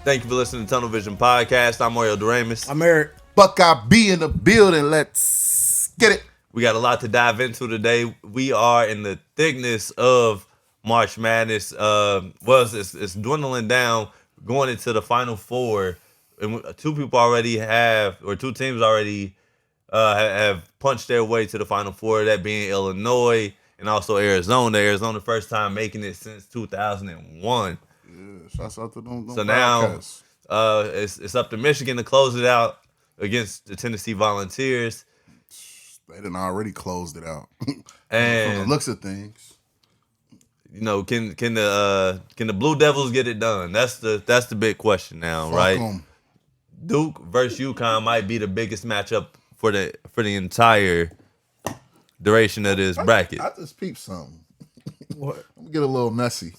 Thank you for listening to Tunnel Vision Podcast. I'm Mario Doremus. I'm Eric. Buckeye B in the building. Let's get it. We got a lot to dive into today. We are in the thickness of March Madness. It's dwindling down, going into the Final Four. And two teams already have punched their way to the Final Four, that being Illinois and also Arizona. Arizona first time making it since 2001. Yeah, shouts out to them. So now it's up to Michigan to close it out against the Tennessee Volunteers. They done already closed it out. And from the looks of things, you know, can the Blue Devils get it done? That's the big question now, right? 'em. Duke versus UConn might be the biggest matchup for the entire duration of this bracket. I just peeped something. What? I'm gonna get a little messy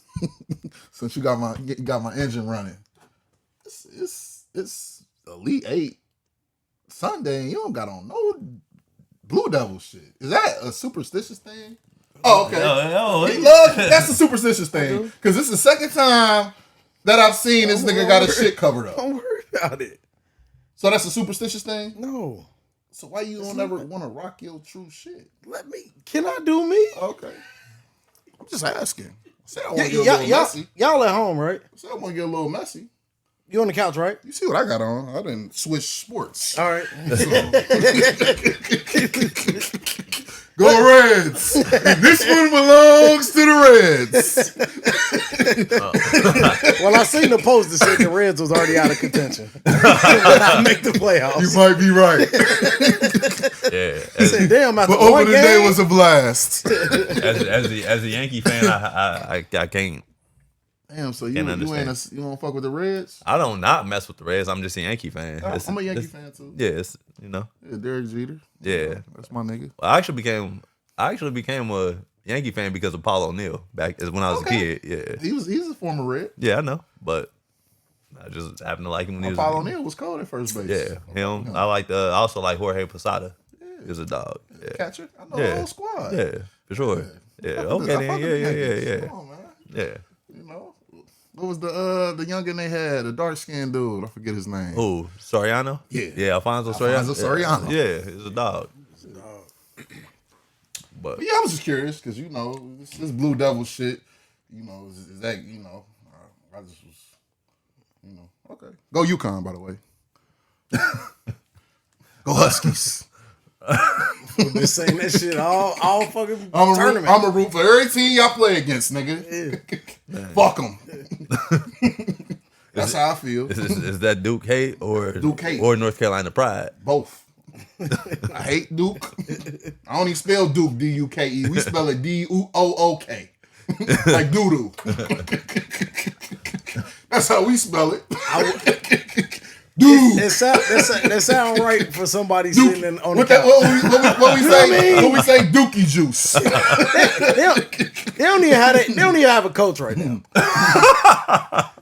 since you got my engine running. It's Elite Eight Sunday, and you don't got on no Blue Devil shit. Is that a superstitious thing? Oh, okay. That's a superstitious thing because it's the second time that I've seen this nigga got his shit covered up. Don't worry about it. So that's a superstitious thing? No. So why you don't ever want to rock your true shit? Can I do me? Okay. I'm just asking. Say I want to get a little messy. Y'all at home, right? Say I want to get a little messy. You on the couch, right? You see what I got on? I didn't switch sports. All right. Go Reds. This one belongs to the Reds. Well, I seen the post that said the Reds was already out of contention. Not make the playoffs. You might be right. Yeah. I said, damn, after But one opening day was a blast. As a Yankee fan, I can't. Damn, so you don't fuck with the Reds? I don't not mess with the Reds. I'm just a Yankee fan. I'm a Yankee fan too. Yeah, it's, you know. Yeah, Derek Jeter. Yeah, that's my nigga. I actually became a Yankee fan because of Paul O'Neill back when I was a kid. Yeah, he's a former Red. Yeah, I know, but I just happened to like him when he was. Paul O'Neill was cold at first base. Yeah, him. I also like Jorge Posada. Yeah. He was a dog. Yeah. Catcher. I know the whole squad. Yeah, for sure. Yeah. Okay then. Yeah. Come on, man. Yeah. You know. What was the youngin they had? The dark skinned dude. I forget his name. Who? Soriano? Yeah. Alfonso Soriano. Soriano. Yeah, he's a dog. But yeah, I was just curious because you know this Blue Devil shit. You know, is that you know? I just was, you know, okay. Go UConn, by the way. Go Huskies. We've been saying that shit all fucking tournament. I'm a root for every team y'all play against, nigga. Yeah. Fuck them. That's how I feel. Is that Duke hate or Duke hate or North Carolina pride? Both. I hate Duke. I don't even spell Duke D-U-K-E. We spell it D-U-O-O-K. Like doo-doo. That's how we spell it. Dude, that sound right for somebody sitting on the couch. What we say? Dookie juice. they don't even have a coach right now.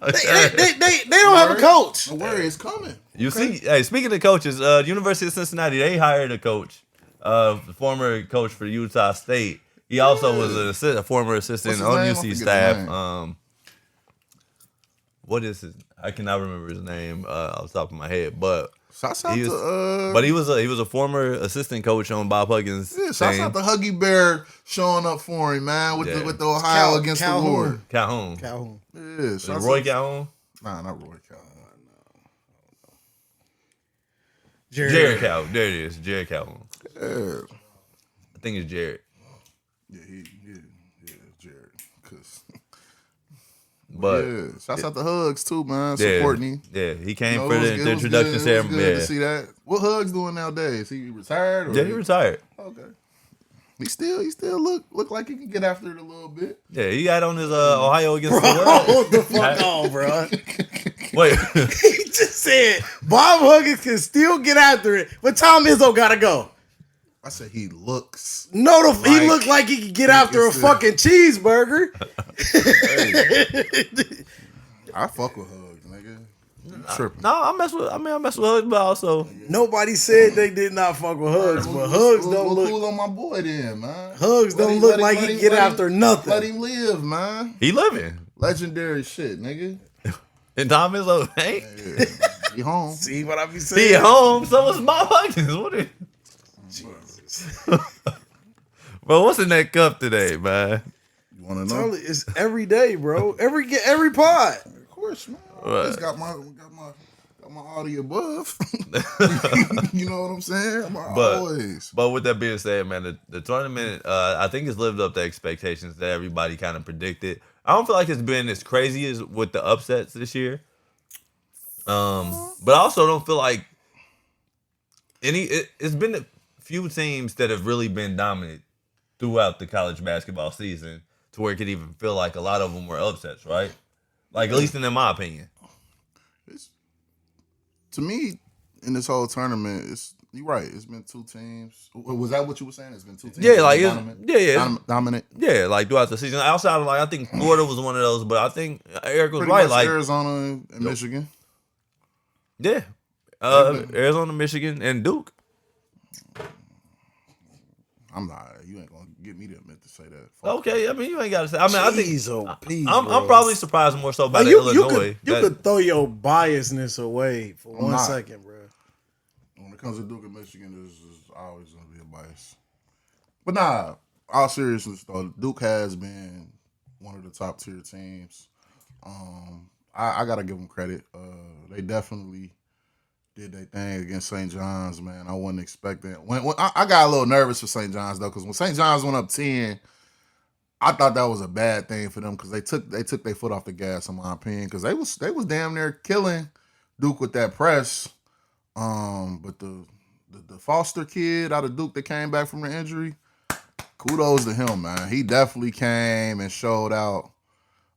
they don't have a coach. The word is coming. You see, hey, speaking of coaches, University of Cincinnati, they hired a coach, the former coach for Utah State. He also was a former assistant on UC staff. What is his? I cannot remember his name off the top of my head, but he was a former assistant coach on Bob Huggins. Yeah, shouts out to Huggy Bear showing up for him, man, with the Ohio against Calhoun. the Lord. Calhoun. Yeah, Roy Calhoun. Nah, not Roy Calhoun. Jared Calhoun. There it is, Jared Calhoun. Yeah. I think it's Jared. Yeah, Jared. But yeah, shouts out to Hugs too, man. Supporting him. Yeah, he came for the introduction ceremony. Good to see that. What Hugs doing nowadays? He retired? Or he retired. Okay. He still look like he can get after it a little bit. Yeah, he got on his Ohio against the world. Hold the fuck on, bro. Wait. He just said Bob Huggins can still get after it, but Tom Izzo gotta go. I said he looks. No, he looked like he could get after a fucking cheeseburger. I fuck with Hugs, nigga. Tripping. No, I mess with Hugs, but also nobody said they did not fuck with Hugs, but Hugs don't look cool on my boy then, man. Hugs don't look like he get after nothing. Let him live, man. he living. Legendary shit, nigga. And Tom Izzo ain't. Yeah. He home. See what I be saying? He at home, so was Bob Huggins. What is... Jesus. Bro, what's in that cup today, man? You want to know? Totally, it's every day, bro. Every pod. Of course, man. I Right. always got my audio above. You know what I'm saying? Always. But with that being said, man, the tournament, I think it's lived up to expectations that everybody kind of predicted. I don't feel like it's been as crazy as with the upsets this year. But I also don't feel like it's been a few teams that have really been dominant throughout the college basketball season to where it could even feel like a lot of them were upsets, right? Like, at least in my opinion. To me, in this whole tournament, you're right. It's been two teams. Was that what you were saying? It's been two teams. Yeah, like dominant. Yeah, like throughout the season. Outside of I think Florida was one of those, but I think Eric was Pretty right. much Like Arizona and Michigan. Yeah, Arizona, Michigan, and Duke. I'm not. You ain't gonna get me to admit to say that. Okay, I mean you ain't got to say. I mean, I think I'm bro. probably surprised more so by Like, the you Illinois. could throw your biasness away for I'm 1 not. second, bro. When it comes to Duke and Michigan, there's always gonna be a bias. But nah, all seriousness though, Duke has been one of the top tier teams. I gotta give them credit. They definitely did their thing against St. John's, man. I wasn't expecting. When I got a little nervous for St. John's though, because when St. John's went up 10, I thought that was a bad thing for them because they took their foot off the gas, in my opinion, because they was damn near killing Duke with that press. But the Foster kid out of Duke that came back from the injury, kudos to him, man. He definitely came and showed out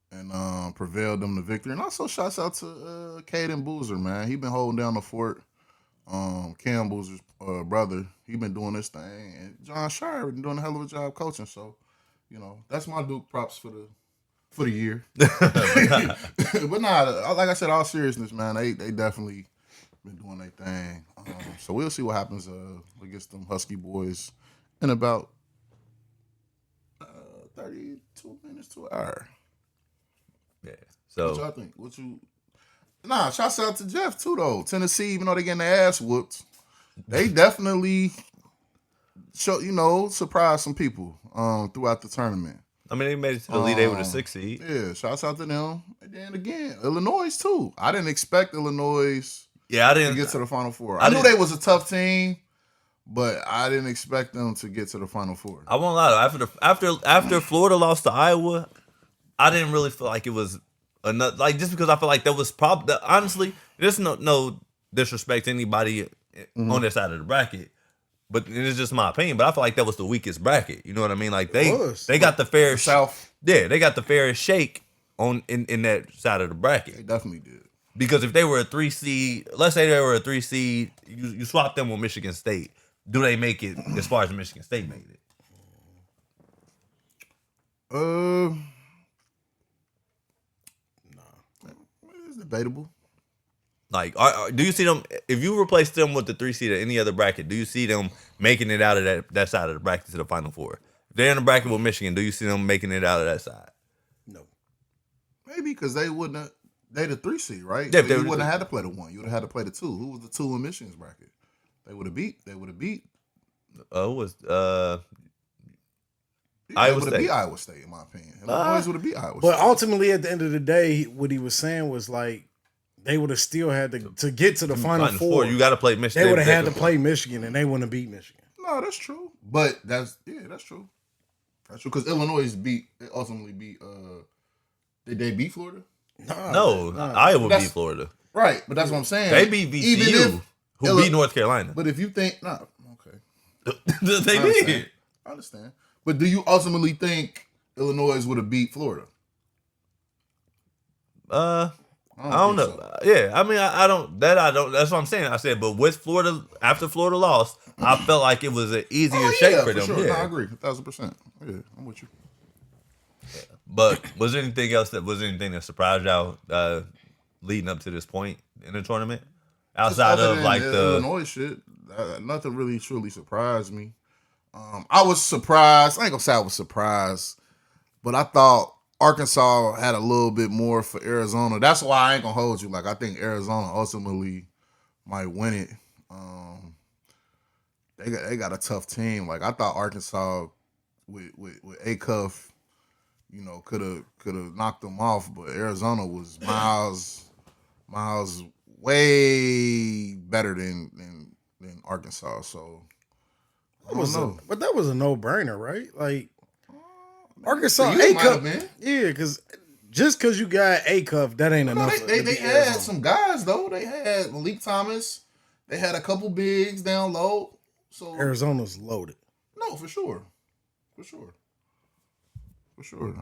and prevailed them to victory. And also shouts out to Caden Boozer, man. He been holding down the fort. Cam Boozer's brother, he been doing this thing. And John Shire been doing a hell of a job coaching. So, you know, that's my Duke props for the year. But nah, like I said, all seriousness, man, they definitely been doing their thing. So we'll see what happens against them Husky boys in about 32 minutes to an hour. Yeah. What So y'all think? Nah, shouts out to Jeff too though. Tennessee, even though they getting their ass whooped, they definitely surprised some people throughout the tournament. I mean, they made it to the Elite Eight with a 6 seed. Yeah, shouts out to them. And then again, Illinois too. I didn't expect Illinois Yeah, I to didn't get to the Final Four. I knew they was a tough team, but I didn't expect them to get to the Final Four. I won't lie though. After Florida lost to Iowa, I didn't really feel like it was enough. Like just because I feel like that was probably honestly, there's no disrespect to anybody on their side of the bracket, but it's just my opinion. But I feel like that was the weakest bracket. You know what I mean? Like they got the fair South. Yeah, they got the fairest shake in that side of the bracket. They definitely did. Because if they were a 3 seed, let's say they were a 3 seed, you swap them with Michigan State. Do they make it as far as Michigan State made it? It's debatable. Like, do you see them, if you replace them with the 3 seed or any other bracket, do you see them making it out of that side of the bracket to the Final Four? If they're in the bracket with Michigan, do you see them making it out of that side? No. Maybe because they wouldn't have, they the 3 seed, right? Yeah, So you wouldn't have had to play the 1. You would have had to play the 2. Who was the 2 in Michigan's bracket? They would have beat. It was Iowa Iowa State. State. Beat Iowa State, in my opinion. Illinois would have beat Iowa But State. ultimately, at the end of the day, what he was saying was like they would have still had to get to the Final Four. You got to play Michigan. They would have had to play Michigan, and they wouldn't have beat Michigan. No, that's true. But that's true. That's true because Illinois ultimately beat. Did they beat Florida? No, Iowa beat Florida. Right, but that's what I'm saying. They beat VCU, who beat North Carolina. But if you think, okay, They did. I understand. But do you ultimately think Illinois would have beat Florida? I don't know. So. Yeah, I mean, I don't. That's what I'm saying. I said, but with Florida, after Florida lost, I felt like it was an easier shake for them. Sure. Yeah, No, I agree, 1,000%. Yeah, I'm with you. But was there anything else that surprised y'all leading up to this point in the tournament, outside of like the Illinois shit? Nothing really truly surprised me. I was surprised. I ain't gonna say I was surprised, but I thought Arkansas had a little bit more for Arizona. That's why I ain't gonna hold you. Like I think Arizona ultimately might win it. They got a tough team. Like I thought Arkansas with Acuff, could have knocked them off, but Arizona was miles way better than Arkansas. So I don't know. But that was a no-brainer, right? Like Arkansas, For you, it might have A-Cup. been. Yeah, just because you got A-Cup, that ain't enough. They had some guys though. They had Malik Thomas. They had a couple bigs down low. So Arizona's loaded. No, for sure.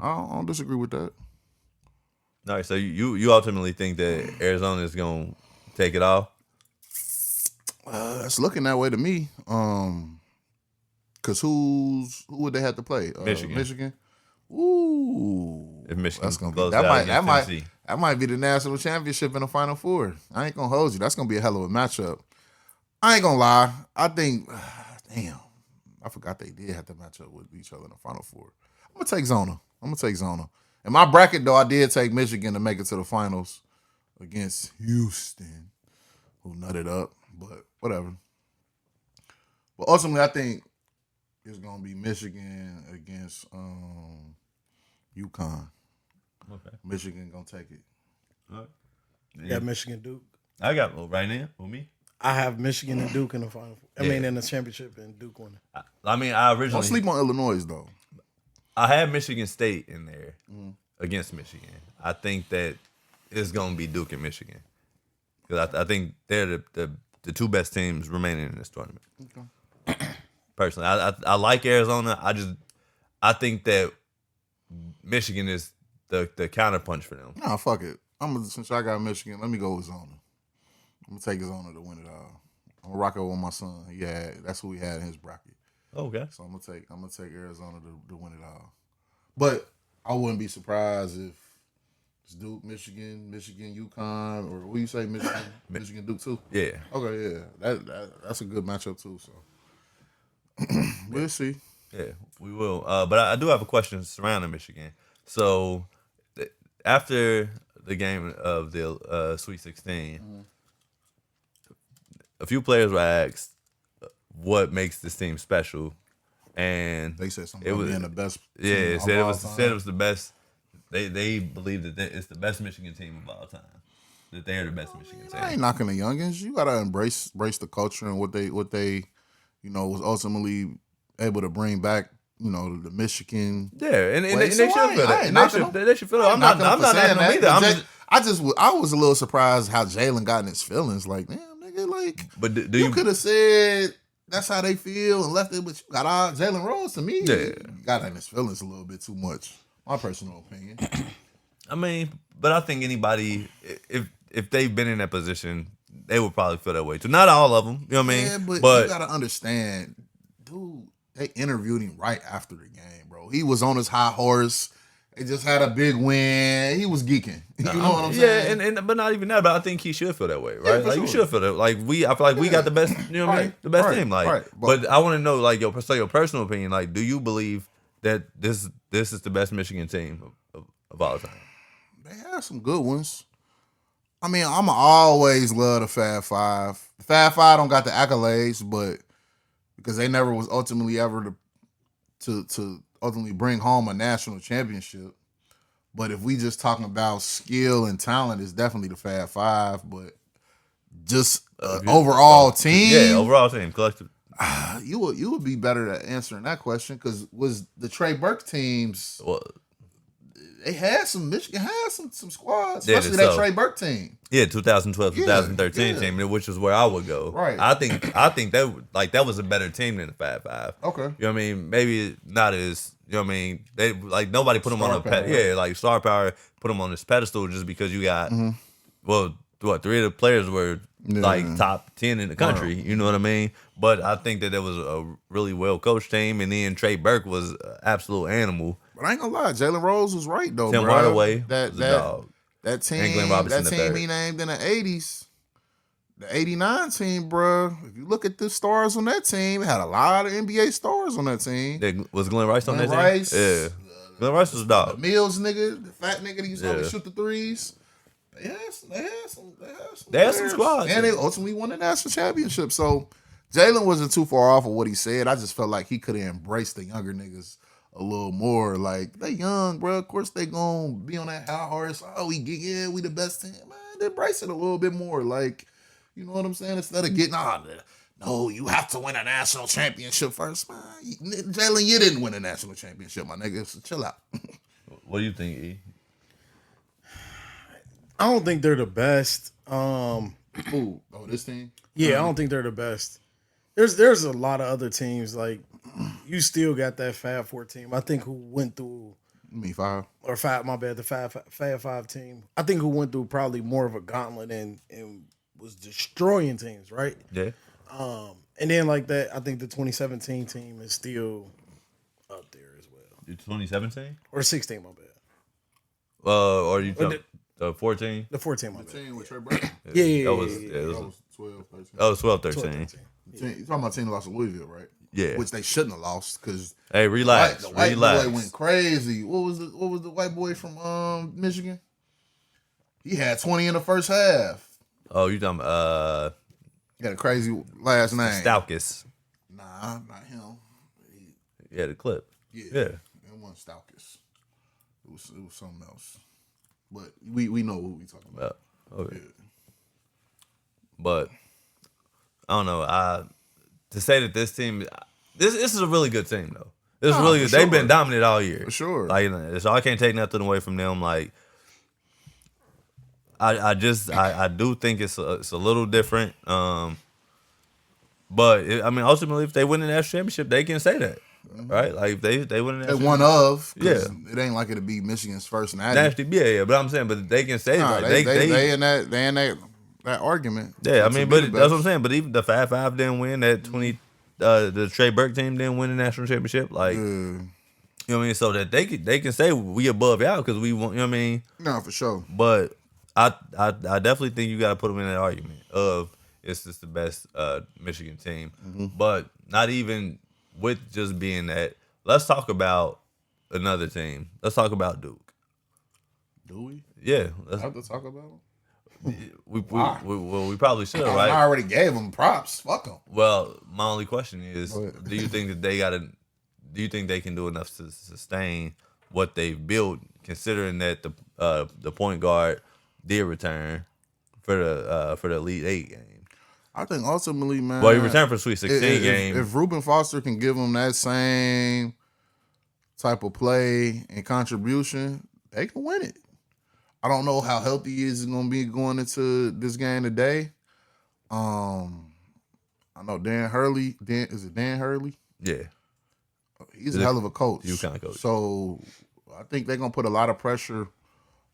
I don't disagree with that. All right, so you ultimately think that Arizona is gonna take it off? It's looking that way to me. Cause who would they have to play? Michigan. Ooh, If Michigan that's gonna be goes out against Tennessee. that might be the national championship in the Final Four. I ain't gonna hold you. That's gonna be a hell of a matchup. I ain't gonna lie. I think, damn, I forgot they did have to match up with each other in the Final Four. I'm gonna take Zona. In my bracket, though, I did take Michigan to make it to the finals against Houston, who nutted up, but whatever. But ultimately, I think it's gonna be Michigan against UConn. Okay. Michigan gonna take it. All right. You got Michigan Duke. I got right now for me. I have Michigan and Duke in the final. In the championship and Duke winning. I mean, I originally Don't sleep on Illinois though. I had Michigan State in there against Michigan. I think that it's gonna be Duke and Michigan because I think they're the two best teams remaining in this tournament. Okay. Personally, I like Arizona. I think that Michigan is the counterpunch for them. Nah, fuck it. Since I got Michigan, let me go with Zona. I'm gonna take Zona to win it all. I'm gonna rock it with my son. Yeah, that's who he had in his bracket. Okay. So I'm gonna take Arizona to win it all. But I wouldn't be surprised if it's Duke, Michigan, UConn, or what you say, Michigan Duke too. Yeah. Okay, yeah. That's a good matchup too. So we'll see. Yeah, we will. But I do have a question surrounding Michigan. So after the game of the Sweet 16, a few players were asked what makes this team special, and they said something about being the best. Yeah, said it was the best. They believe that it's the best Michigan team of all time. That they're the best Michigan team. I ain't knocking the youngins. You gotta embrace the culture and what they was ultimately able to bring back. The Michigan. Yeah, and they should feel that. They should feel that. I'm not knocking them either. I was a little surprised how Jalen got in his feelings. Like, damn, nigga, like. But you could have said that's how they feel and left it, but you got all Jalen Rose to me. Yeah, got in his feelings a little bit too much. My personal opinion. I mean, but I think anybody, if they've been in that position, they would probably feel that way too. Not all of them, you know what I mean? Yeah, but you gotta understand, dude. They interviewed him right after the game, bro. He was on his high horse. They just had a big win. He was geeking. You know what I'm saying? Yeah, but not even that. But I think he should feel that way, right? Yeah, like you should feel that. Like I feel like we got the best. You know what I mean? The best team. Like, but I want to know, like, your personal opinion. Like, do you believe that this is the best Michigan team of all time? They have some good ones. I mean, I'm always love the Fab Five. The Fab Five don't got the accolades, but because they never was ultimately ever to ultimately bring home a national championship. But if we just talking about skill and talent, it's definitely the Fab Five. But just overall team, overall team, collective. You would be better at answering that question because was the Trey Burke teams. Well, they had Michigan had some squads, especially that Trey Burke team. Yeah, 2012, 2013 team, which is where I would go. Right. I think that was a better team than the Fab Five. Okay. You know what I mean? Maybe not as, you know what I mean? They nobody put them on a like star power, put them on this pedestal just because you got three of the players were like top 10 in the country. You know what I mean? But I think that there was a really well coached team, and then Trey Burke was an absolute animal. But I ain't gonna lie, Jalen Rose was right though. Tim bro. Hardaway that was a dog. That team, And Glenn Robinson that the team third. he named in the 80s, the 89 team, bro. If you look at the stars on that team, it had a lot of NBA stars on that team. Was Glenn Rice on that Rice, team? Yeah. Glenn Rice was a the dog. Mills nigga, the fat nigga that used to always shoot the threes. They had some players. squads. And they ultimately won the national championship. So Jalen wasn't too far off of what he said. I just felt like he could have embraced the younger niggas a little more. Like, they young, bro. Of course they gonna be on that high horse. Oh, we the best team. Man, embrace it a little bit more. Like, you know what I'm saying? Instead of getting no, you have to win a national championship first. Man, Jalen, you didn't win a national championship, my nigga. So chill out. What do you think, E? I don't think they're the best. This team? Yeah, I don't think they're the best. There's a lot of other teams, like, you still got that Fab 4 team. I think who went through Five. Or Fab, my bad, the Fab 5 team. I think who went through probably more of a gauntlet and was destroying teams, right? Yeah. And then like that, I think the 2017 team is still up there as well. The 2017? Or 16, my bad. Or you talking the 14? The 14, my bad. 14 with Trey Brown. Yeah. That was 12, 13. That was 12, 13. 13. You talking about the team that lost to Louisville, right? Yeah. Which they shouldn't have lost because Hey, relax. the white relax. boy went crazy. What was the white boy from Michigan? He had 20 in the first half. Oh, you talking about He got a crazy last name. Staukis. Nah, not him. Yeah, the clip. Yeah. It wasn't Staukis. It was something else. But we know who we talking about. Okay. Yeah. But I don't know. To say that this team, this is a really good team though. This is really good. For They've sure. been dominant all year. For sure. Like, so I can't take nothing away from them. Like, I do think it's a little different. But ultimately, if they win the national championship, they can say that, right? Like, if they win the national One of, Yeah. It ain't like it'd be Michigan's first natty. national, yeah. But I'm saying, but they can say Nah, like, they in that argument. yeah. I to mean, be but the that's what I'm best. saying. But even the 5-5 didn't win that 20. The Trey Burke team didn't win the national championship. Like, you know what I mean? So that they can say we above y'all because we want. You know what I mean? No, for sure. But I definitely think you got to put them in that argument of it's just the best Michigan team. But not even with just being that. Let's talk about another team. Let's talk about Duke. Do we? Yeah, Have to talk about them? we probably should, right? I already gave them props. Fuck them. Well, my only question is, Go ahead. do you think that do you think they can do enough to sustain what they've built, considering that the point guard did return for the Elite 8 game? I think ultimately, man. Well, he returned for the Sweet 16 game. If Reuben Foster can give them that same type of play and contribution, they can win it. I don't know how healthy he is going to be going into this game today. I know Dan Hurley. Is it Dan Hurley? Yeah. He's a hell of a coach. UConn coach. So I think they're gonna put a lot of pressure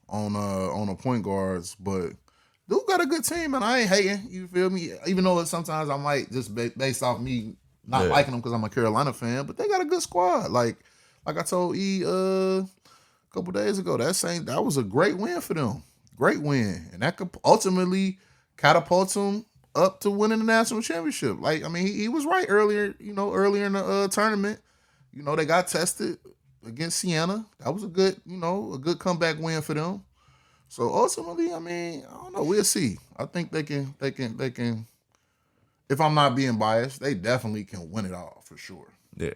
on the point guards, but Duke got a good team, and I ain't hating. You feel me? Even though sometimes I might just based off me not liking them because I'm a Carolina fan, but they got a good squad. Like I told E a couple days ago, that was a great win for them. Great win, and that could ultimately catapult them up to winning the national championship. Like, I mean, he was right earlier in the tournament. You know, they got tested against Siena. That was a good comeback win for them. So ultimately, I mean, I don't know. We'll see. I think they can. If I'm not being biased, they definitely can win it all for sure. Yeah.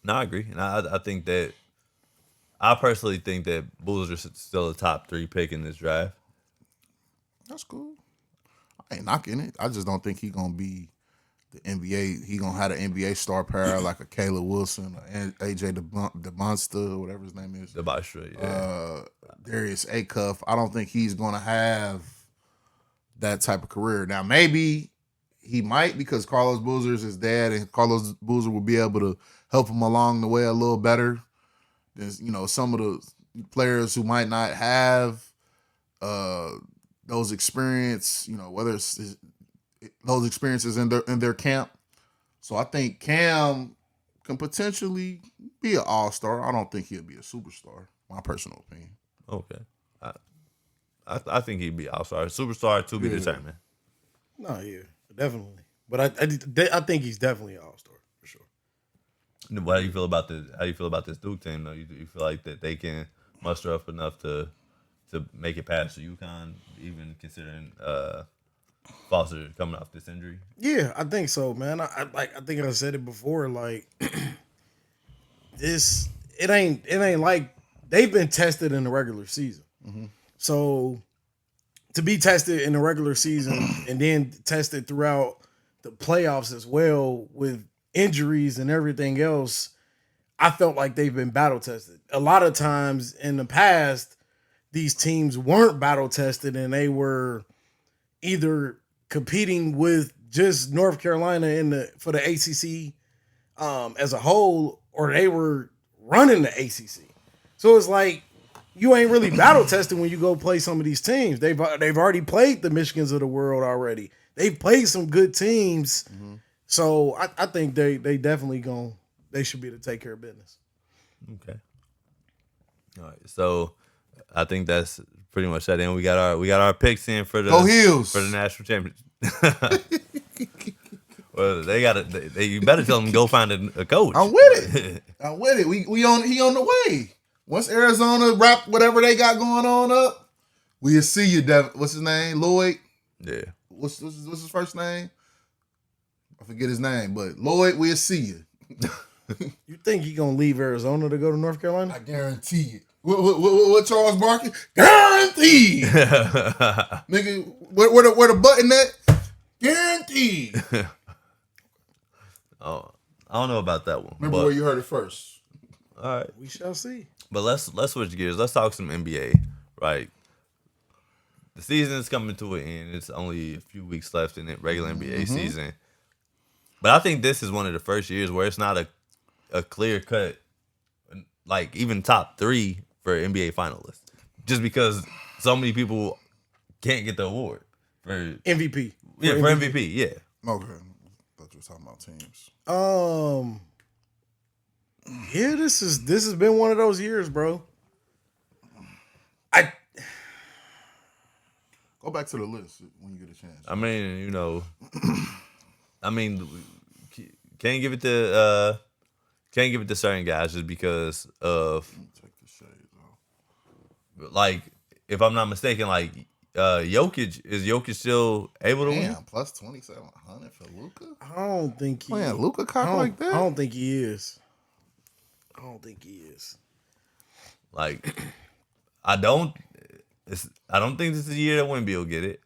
No, I agree, and I think that I personally think that Bulls are still a top 3 pick in this draft. That's cool. I ain't knocking it. I just don't think he's gonna be the NBA. He gonna have the NBA star power like a Caleb Wilson or AJ DeMonster, or whatever his name is. DeBastra, yeah. Darius Acuff. I don't think he's gonna have that type of career. Now maybe he might, because Carlos Boozer is his dad, and Carlos Boozer will be able to help him along the way a little better than some of the players who might not have those experience. Whether it's those experiences in their camp. So I think Cam can potentially be an all-star. I don't think he'll be a superstar. My personal opinion. Okay. I think he'd be all-star. Superstar to be determined. No, yeah, definitely. But I think he's definitely an all-star for sure. How do you feel about this? How do you feel about this Duke team? Though you feel like that they can muster up enough to make it past the UConn, even considering Foster coming off this injury? Yeah, I think so, man. I think I said it before. Like this, it ain't like they've been tested in the regular season. So to be tested in the regular season and then tested throughout the playoffs as well with injuries and everything else, I felt like they've been battle tested. A lot of times in the past, these teams weren't battle tested and they were either competing with just North Carolina for the ACC as a whole, or they were running the ACC. So it's like you ain't really battle tested when you go play some of these teams. They've already played the Michigans of the world already. They've played some good teams. So I think they definitely they should be able to take care of business. Okay. All right. So I think that's pretty much that. And we got our picks in for the Go Heels for the national championship. Well, you better tell them to go find a coach. I'm with it. I'm with it. He on the way. Once Arizona wrap whatever they got going on up, we'll see you, Devin. What's his name? Lloyd? Yeah. What's his first name? I forget his name, but Lloyd, we'll see you. You think he gonna leave Arizona to go to North Carolina? I guarantee it. What Charles Barkley? Guaranteed. Nigga, where the button at? Guaranteed. Oh, I don't know about that one. Remember where you heard it first. All right. We shall see. But let's switch gears. Let's talk some NBA. Right. The season is coming to an end. It's only a few weeks left in the regular NBA season. But I think this is one of the first years where it's not a clear cut, like even top 3 for NBA finalists, just because so many people can't get the award for MVP. Yeah, for MVP. Yeah. Okay. I thought you were talking about teams. Yeah, this has been one of those years, bro. Go back to the list when you get a chance. I mean, can't give it to certain guys just because of Take the shades off. like, if I'm not mistaken, like Jokic, is Jokic still able to win? Damn, plus 2,700 for Luka? I don't think he Playing Luka cock I don't- like that? I don't think he is. Like, I don't think this is the year that Wemby will get it,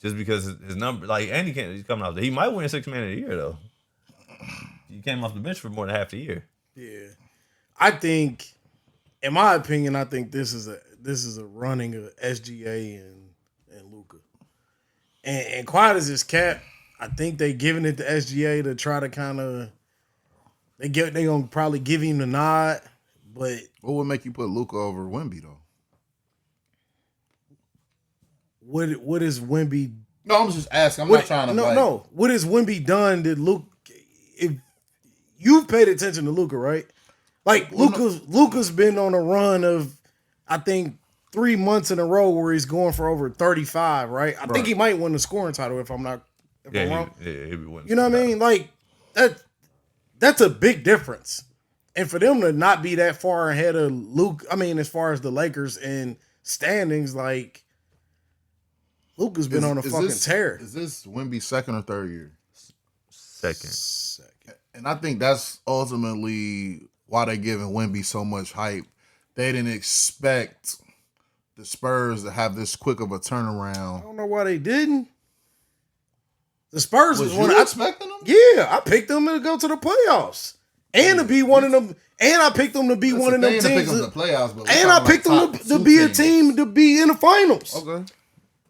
just because his number. Like, and he's coming off. He might win 6th man of the year though. He came off the bench for more than half the year. Yeah, I think, in my opinion, I think this is a running of SGA and Luka. And quiet as this cat, I think they giving it to SGA to try to kind of they gonna probably give him the nod, but What would make you put Luka over Wemby though? what is Wemby? No, I'm just asking. I'm not trying to. No. What has Wemby done that Luka? If you've paid attention to Luka, right? Like Luka's been on a run of, I think, 3 months in a row where he's going for over 35, right? I think he might win the scoring title if I'm wrong. He'll be winning. You know what I mean? Like that's a big difference. And for them to not be that far ahead of Luke, I mean, as far as the Lakers and standings, like Luka's been on a fucking tear. Is this Wemby's 2nd or 3rd year? Second. And I think that's ultimately why they're giving Wemby so much hype. They didn't expect the Spurs to have this quick of a I turnaround. don't know why they didn't. The Spurs was Was one. you expecting them? Yeah, I picked them to go to the playoffs and to be one of them. And I picked them to be one of them teams. To pick them to the playoffs, but and I picked them to be a team to be in the finals. Okay.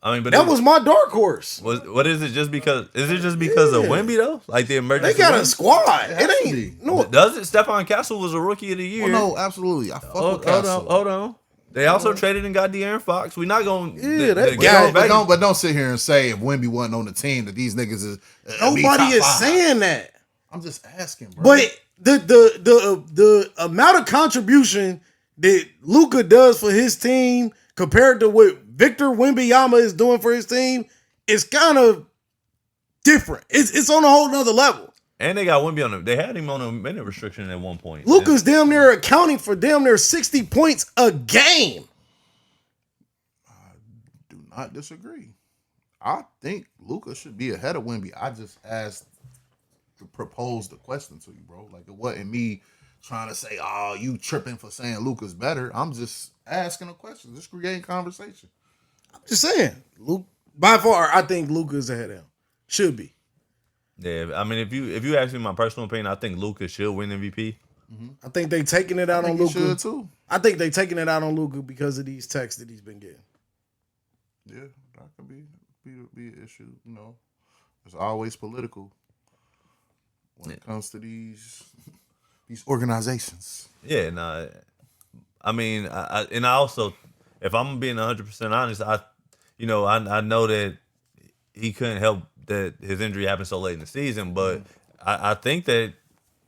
I mean, but That was my dark horse. what is it? Just because? Is it just because of Wemby though? Like the emergency? They got a Wemby? squad. It has It to ain't be. no. Does it? Stephon Castle was a rookie of the year. Well, no, absolutely. I fuck with Hold Castle. on. They also traded and got De'Aaron Fox. We're not going. Yeah, that guy- But don't sit here and say if Wemby wasn't on the team that these niggas is Nobody is top 5. saying that. I'm just asking, bro. But the amount of contribution that Luka does for his team compared to what Victor Wembanyama is doing for his team is kind of different. It's on a whole nother level. And they got Wemby on them. They had him on a minute restriction at one point. Luka's damn near accounting for damn near 60 points a game. Do not disagree. I think Luka should be ahead of Wemby. I just asked to propose the question to you, bro. Like, it wasn't me trying to say, oh, you tripping for saying Luka's better. I'm just asking a question, just creating conversation. I'm just saying, Luke. By far, I think Luka's ahead of him. Should be. Yeah, I mean, if you ask me my personal opinion, I think Luka should win MVP. I think they taking it out on Luka Luka too. I think they taking it out on Luka because of these texts that he's been getting. Yeah, that could be an issue. You know, it's always political when it comes to these organizations. Yeah, nah. I mean, I also, if I'm being 100% honest, I know that he couldn't help that his injury happened so late in the season, but I think that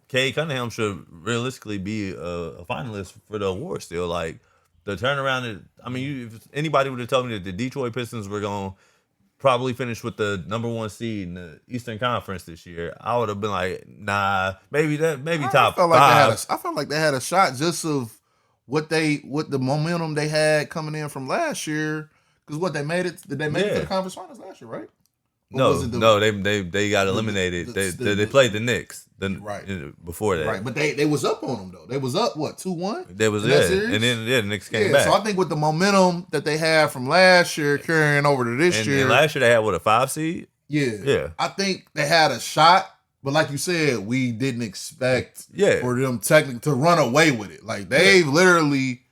Cade Cunningham should realistically be a finalist for the award still. Like, the turnaround, if anybody would have told me that the Detroit Pistons were going to probably finish with the number 1 seed in the Eastern Conference this year, I would have been like, nah, maybe top 5. I felt like they had a shot just of what the momentum they had coming in from last year. Because did they make it to the conference finals last year, right? They got eliminated. They played the Knicks before that. Right, but they was up on them though. They was up 2-1. They was and then the Knicks came back. So I think with the momentum that they had from last year carrying over to this year, and last year they had a 5 seed. Yeah. I think they had a shot, but like you said, we didn't expect for them technically to run away with it. Like they've literally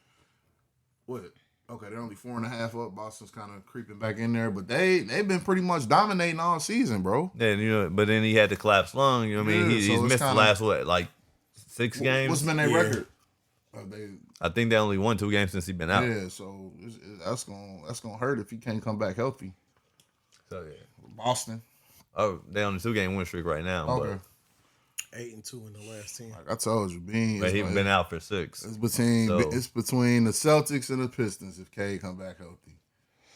they're only 4.5 up. Boston's kind of creeping back in there, but they've been pretty much dominating all season, bro. Yeah, but then he had the collapsed lung. You know what I mean? He's missed the last 6 games. What's been their record? I think they only won 2 games since he's been out. Yeah, so that's gonna hurt if he can't come back healthy. So yeah, Boston. Oh, they on the 2-game win streak right now. Okay. But 8-2 in the last 10. Like I told you, Bean. But he's been out for 6. It's between the Celtics and the Pistons if Cade come back healthy.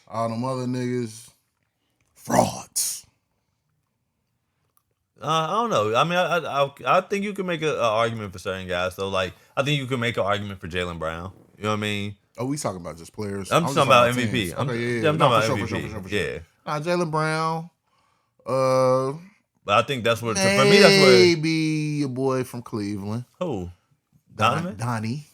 All them other niggas, frauds. I don't know. I mean, I think you can make an argument for certain guys. So, like, I think you can make an argument for Jaylen Brown. You know what I mean? Oh, we talking about just players. I'm just talking about MVP. Teams. I'm talking for about sure, MVP. For sure. Yeah. Jaylen Brown. But I think that's what, for me, that's what. Maybe your boy from Cleveland. Who? Donovan? Donnie.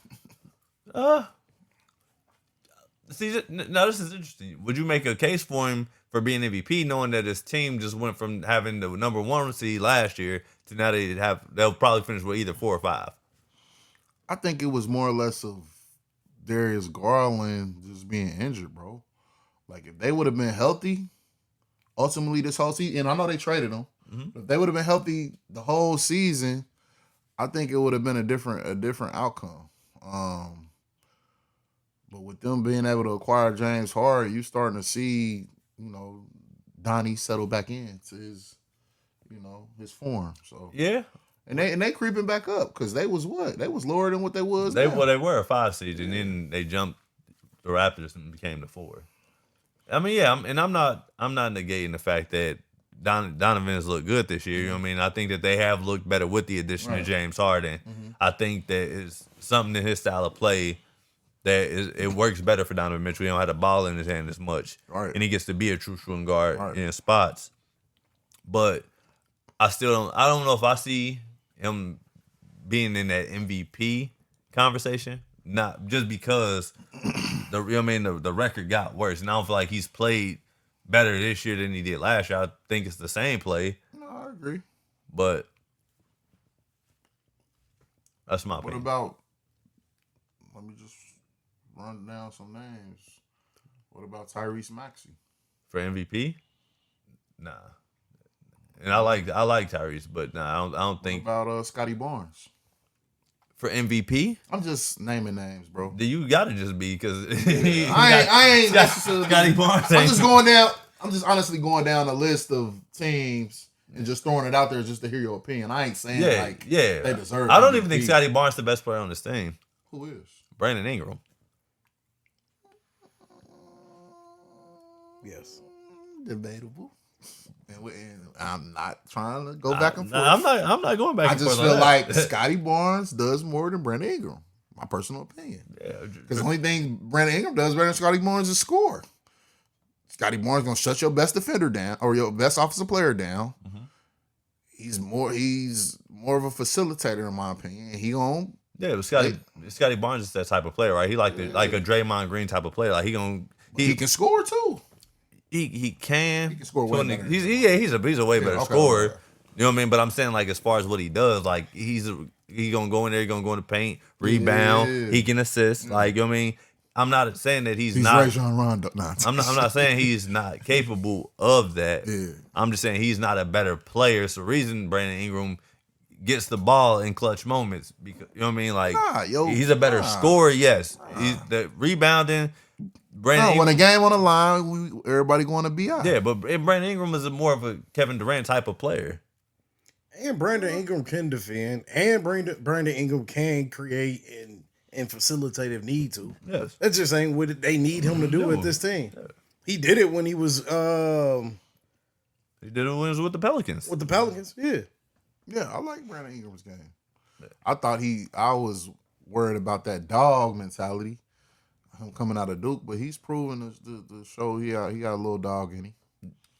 See, now this is interesting. Would you make a case for him for being MVP, knowing that his team just went from having the number 1 seed last year to now they'll probably finish with either 4 or 5? I think it was more or less of Darius Garland just being injured, bro. Like, if they would have been healthy, ultimately this whole season, and I know they traded him, but if they would have been healthy the whole season, I think it would have been a different outcome. But with them being able to acquire James Harden, you starting to see, Donnie settle back into his, his form. So yeah, and they creeping back up because they was what? They was lower than what they was. They were a 5 seed, and then they jumped the Raptors and became the 4. I mean, yeah, I'm not negating the fact that Donovan's looked good this year. You know what I mean? I think that they have looked better with the addition of James Harden. I think that is something in his style of play that it works better for Donovan Mitchell. He don't have the ball in his hand as much, and he gets to be a true shooting guard in spots. But I don't know if I see him being in that MVP conversation. Not just because the record got worse, and I don't feel like he's played better this year than he did last year. I think it's the same play. No, I agree. But that's my opinion. Let me just run down some names. What about Tyrese Maxey? For MVP? Nah. And I like Tyrese, but nah, I don't think. What about Scotty Barnes? For MVP? I'm just naming names, bro. You gotta just be because I ain't necessarily Scotty Barnes. I'm just honestly going down a list of teams and just throwing it out there just to hear your opinion. I ain't saying they deserve. I don't even think Scotty Barnes the best player on this team. Who is? Brandon Ingram. Yes. Debatable. And I'm not trying to go back and forth. I'm not going back. I and forth. just feel like Scotty Barnes does more than Brandon Ingram. My personal opinion. Because the only thing Brandon Ingram does better than Scotty Barnes is score. Scotty Barnes gonna shut your best defender down or your best offensive player down. Mm-hmm. He's more of a facilitator in my opinion. He gonna but Scotty Barnes is that type of player, right? He like a Draymond Green type of player. Like he can score too. He can score way better. He's a way better scorer. Okay. You know what I mean? But I'm saying, like, as far as what he does, like, he gonna go in there, he gonna go in the paint, rebound, he can assist. Like, you know what I mean? I'm not saying that he's not Rajon Rondo. Nah, I'm not saying he's not capable of that. Yeah. I'm just saying he's not a better player. It's the reason Brandon Ingram gets the ball in clutch moments. Because you know what I mean? Like he's a better scorer, yes. He's the rebounding. When a game on the line, everybody going to be out. Yeah, but Brandon Ingram is more of a Kevin Durant type of player. And Brandon Ingram can defend, and Brandon Ingram can create and facilitate if need to. Yes. That just ain't what they need him to do with this team. Yeah. He did it when he was he did it when he was with the Pelicans. With the Pelicans, yeah. Yeah, I like Brandon Ingram's game. Yeah. I was worried about that dog mentality. Him coming out of Duke, but he's proven to show he got a little dog in him.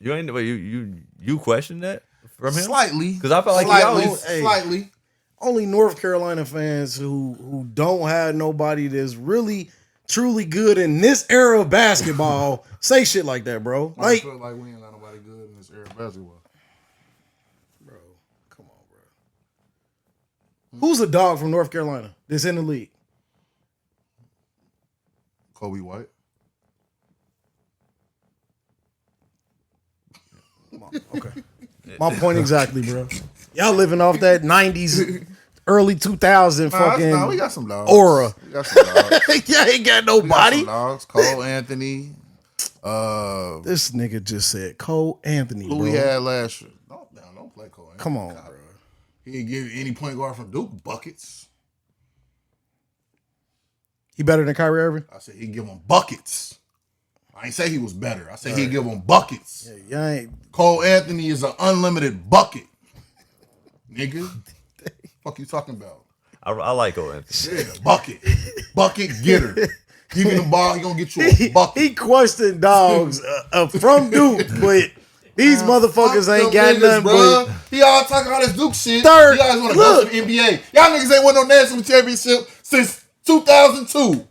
You question that from him? Slightly. Because I felt like he always slightly. Only North Carolina fans who don't have nobody that's really truly good in this era of basketball say shit like that, bro. I feel like we ain't got nobody good in this era of basketball. Bro, come on, bro. Who's a dog from North Carolina that's in the league? Kobe White. Okay. My point exactly, bro. Y'all living off that 90s, early 2000 fucking we got some dogs. Aura. We got some dogs. Y'all ain't got nobody. Dogs. Cole Anthony. This nigga just said Cole Anthony, who bro. we had last year. Don't play Cole Anthony. Come on, bro. He didn't give any point guard from Duke buckets. He better than Kyrie Irving? I said he'd give him buckets. I ain't say he was better. I said he'd give him buckets. Yeah, Cole Anthony is an unlimited bucket. Nigga. Fuck you talking about? I like Cole Anthony. Yeah, bucket. Bucket getter. Give me the ball, he gonna get you a bucket. He questioned dogs from Duke, but these motherfuckers ain't got nothing, bro. He all talking all this Duke shit. Third, you guys want to go to the NBA. Y'all niggas ain't won no national championship since 2002.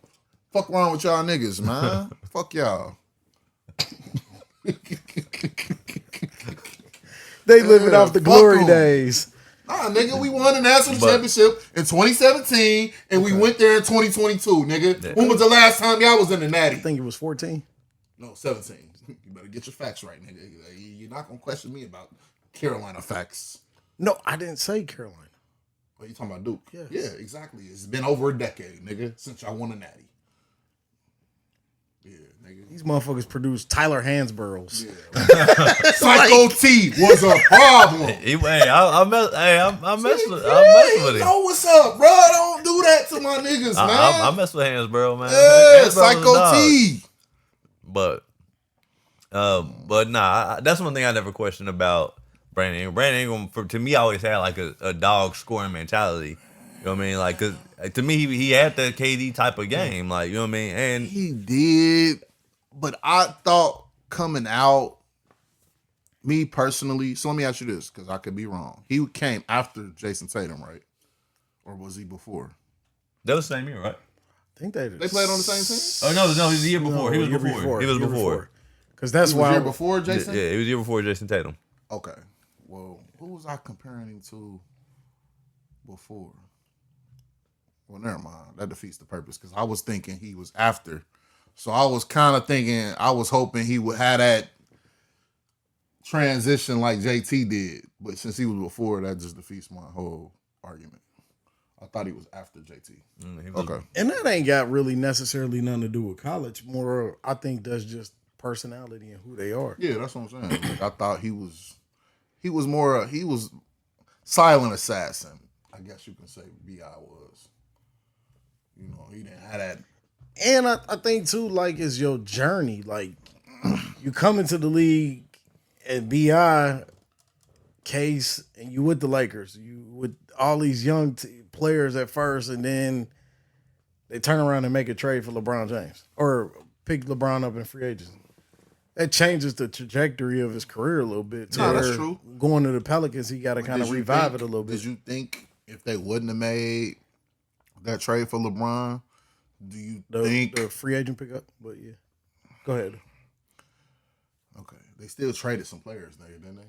Fuck wrong with y'all niggas, man. Fuck y'all. They living off the glory days. Nah, nigga, we won the national championship in 2017, and we went there in 2022, nigga. Yeah. When was the last time y'all was in the Natty? I think it was 14. No, 17. You better get your facts right, nigga. You're not gonna question me about Carolina facts. No, I didn't say Carolina. Oh, you talking about Duke? Yes. Yeah, exactly. It's been over a decade, nigga, since y'all won a Natty. Yeah, nigga. These motherfuckers produced Tyler Hansboroughs. Yeah. Psycho T was a problem. I mess with him. You know what's up, bro? Don't do that to my niggas, man. I mess with Hansborough, man. Yeah, Psycho T. But nah, that's one thing I never questioned about Brandon Ingram. Brandon Ingram, to me, always had like a dog scoring mentality. You know what I mean? Like, cause to me, he had the KD type of game. Like, you know what I mean? And he did, but I thought coming out, me personally. So let me ask you this, because I could be wrong. He came after Jason Tatum, right? Or was he before? That was the same year, right? I think they played on the same team. Oh no, he was the year before. He was before. He was before. Because that's why. Year before Jason. Yeah, he was the year before Jason Tatum. Okay. Well, who was I comparing him to before? Well, never mind. That defeats the purpose because I was thinking he was after. So I was kind of thinking, I was hoping he would have that transition like JT did. But since he was before, that just defeats my whole argument. I thought he was after JT. Okay. And that ain't got really necessarily nothing to do with college. More, I think that's just personality and who they are. Yeah, that's what I'm saying. Like, I thought he was silent assassin. I guess you can say B.I. was. You know, he didn't have that. And I think too, like, it's your journey. Like, you come into the league and Bi Case, and you with the Lakers, you with all these young players at first, and then they turn around and make a trade for LeBron James or pick LeBron up in free agency. That changes the trajectory of his career a little bit. No, that's true. Going to the Pelicans, he got to kind of revive it a little bit. Did you think if they wouldn't have made that trade for LeBron, do you think the free agent pickup? But yeah, go ahead. Okay, they still traded some players there, didn't they?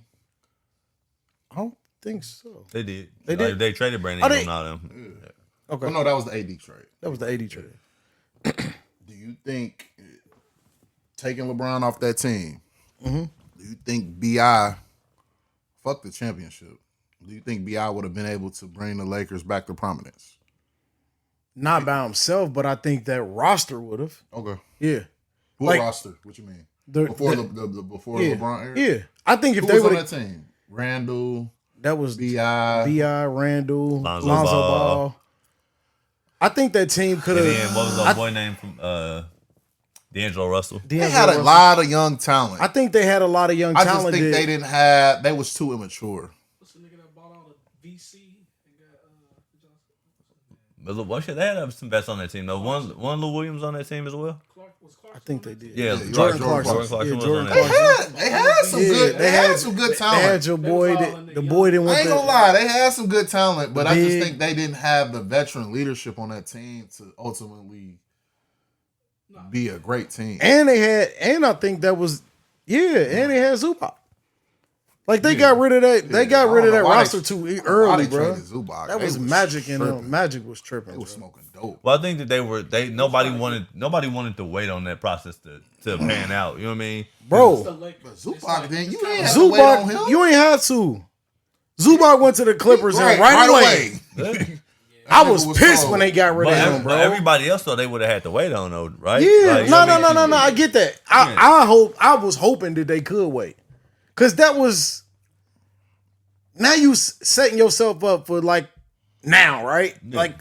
I don't think so. They did. They did? They traded Brandon Ingram out of them. Yeah. Okay. Well, no, that was the AD trade. That was the AD trade. Do you think taking LeBron off that team, do you think B.I. fuck the championship? Do you think B.I. would have been able to bring the Lakers back to prominence? Not by himself, but I think that roster would have. Okay. Yeah. What roster? What you mean? Before yeah, LeBron era? Yeah. I think if Who they was would on that team? Randall. That was B.I. Randall, Lonzo Ball. I think that team could have. And then what was the boy name from D'Angelo Russell? They had a lot of young talent. I think they had a lot of young I talent. just think they didn't have. They was too immature. What's the nigga that bought all the VC and got But look, what shit? They had some bets on that team though. One Lou Williams on that team as well. I think they did. Yeah, Jordan Clarkson Clarkson. was Jordan on that. Clarkson. They had some good. They had some good talent. They had your boy. The boy didn't I want ain't that. gonna lie, they had some good talent, but I just Big. think they didn't have the veteran leadership on that team to ultimately be a great team. And they had, and I think that was, and they had Zubac. Like they got rid of that. They got rid of that roster too early, bro. That was Magic, and Magic was tripping. They was smoking dope. Well, I think that nobody wanted to wait on that process to pan out. You know what I mean, bro? But Zubac, then you ain't have to wait on him. You ain't have to. Zubac went to the Clippers and right away. I was pissed when they got rid of him, bro. Everybody else thought they would have had to wait on though, right? Yeah, no. I get that. I was hoping that they could wait, because that was now you setting yourself up for like now, right? Yeah. Like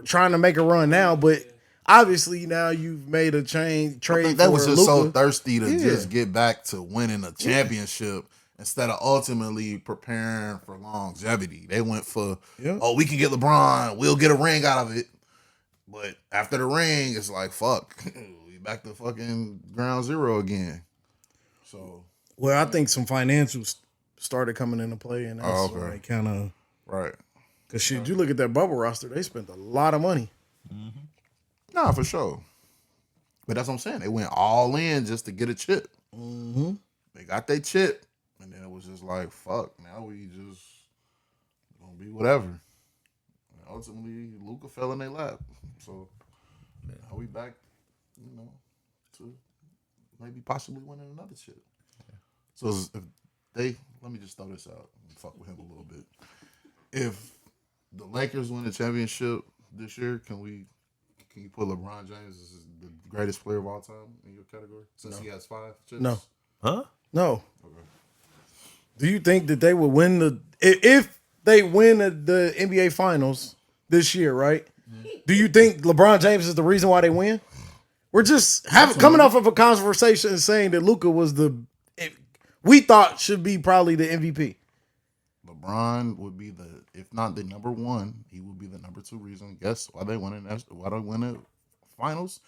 trying to make a run now, but obviously now you've made a trade. I think they was just Luka. So thirsty to just get back to winning a championship. Instead of ultimately preparing for longevity. They went for, we can get LeBron. We'll get a ring out of it. But after the ring, it's like, fuck. We back to fucking ground zero again. So. Well, I think some financials started coming into play. And that's like kind of. Right. Because shit, you look at that bubble roster, they spent a lot of money. Mm-hmm. Nah, for sure. But that's what I'm saying. They went all in just to get a chip. Mm-hmm. They got their chip. And then it was just like, fuck, now we just gonna be whatever. And ultimately, Luka fell in their lap. So now we back, to maybe possibly winning another shit. Yeah. So if let me just throw this out and fuck with him a little bit. If the Lakers win the championship this year, can you put LeBron James as the greatest player of all time in your category? Since he has 5 chips? No. Huh? No. Okay. Do you think that they would win if they win the NBA Finals this year, right? Mm-hmm. Do you think LeBron James is the reason why they win? We're just coming off of a conversation saying that Luka was we thought should be probably the MVP. LeBron would be if not the number one, he would be the number 2 reason. Guess why they win the finals?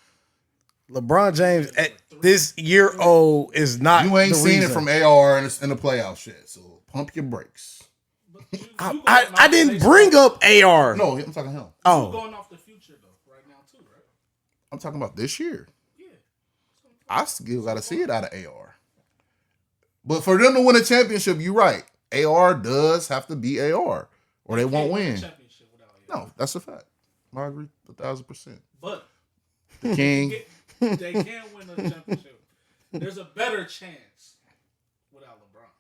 LeBron James at this year old is not. You ain't the seen reason. it from AR in the playoff shit, so pump your brakes. I didn't bring up AR. No, I'm talking him. Oh, going off the future though, right now too, right? I'm talking about this year. Yeah, I still got to see it out of AR. But for them to win a championship, you're right. AR does have to be AR, or they won't win. No, that's a fact. I agree 1,000%. But the king. They can't win a championship. There's a better chance without LeBron.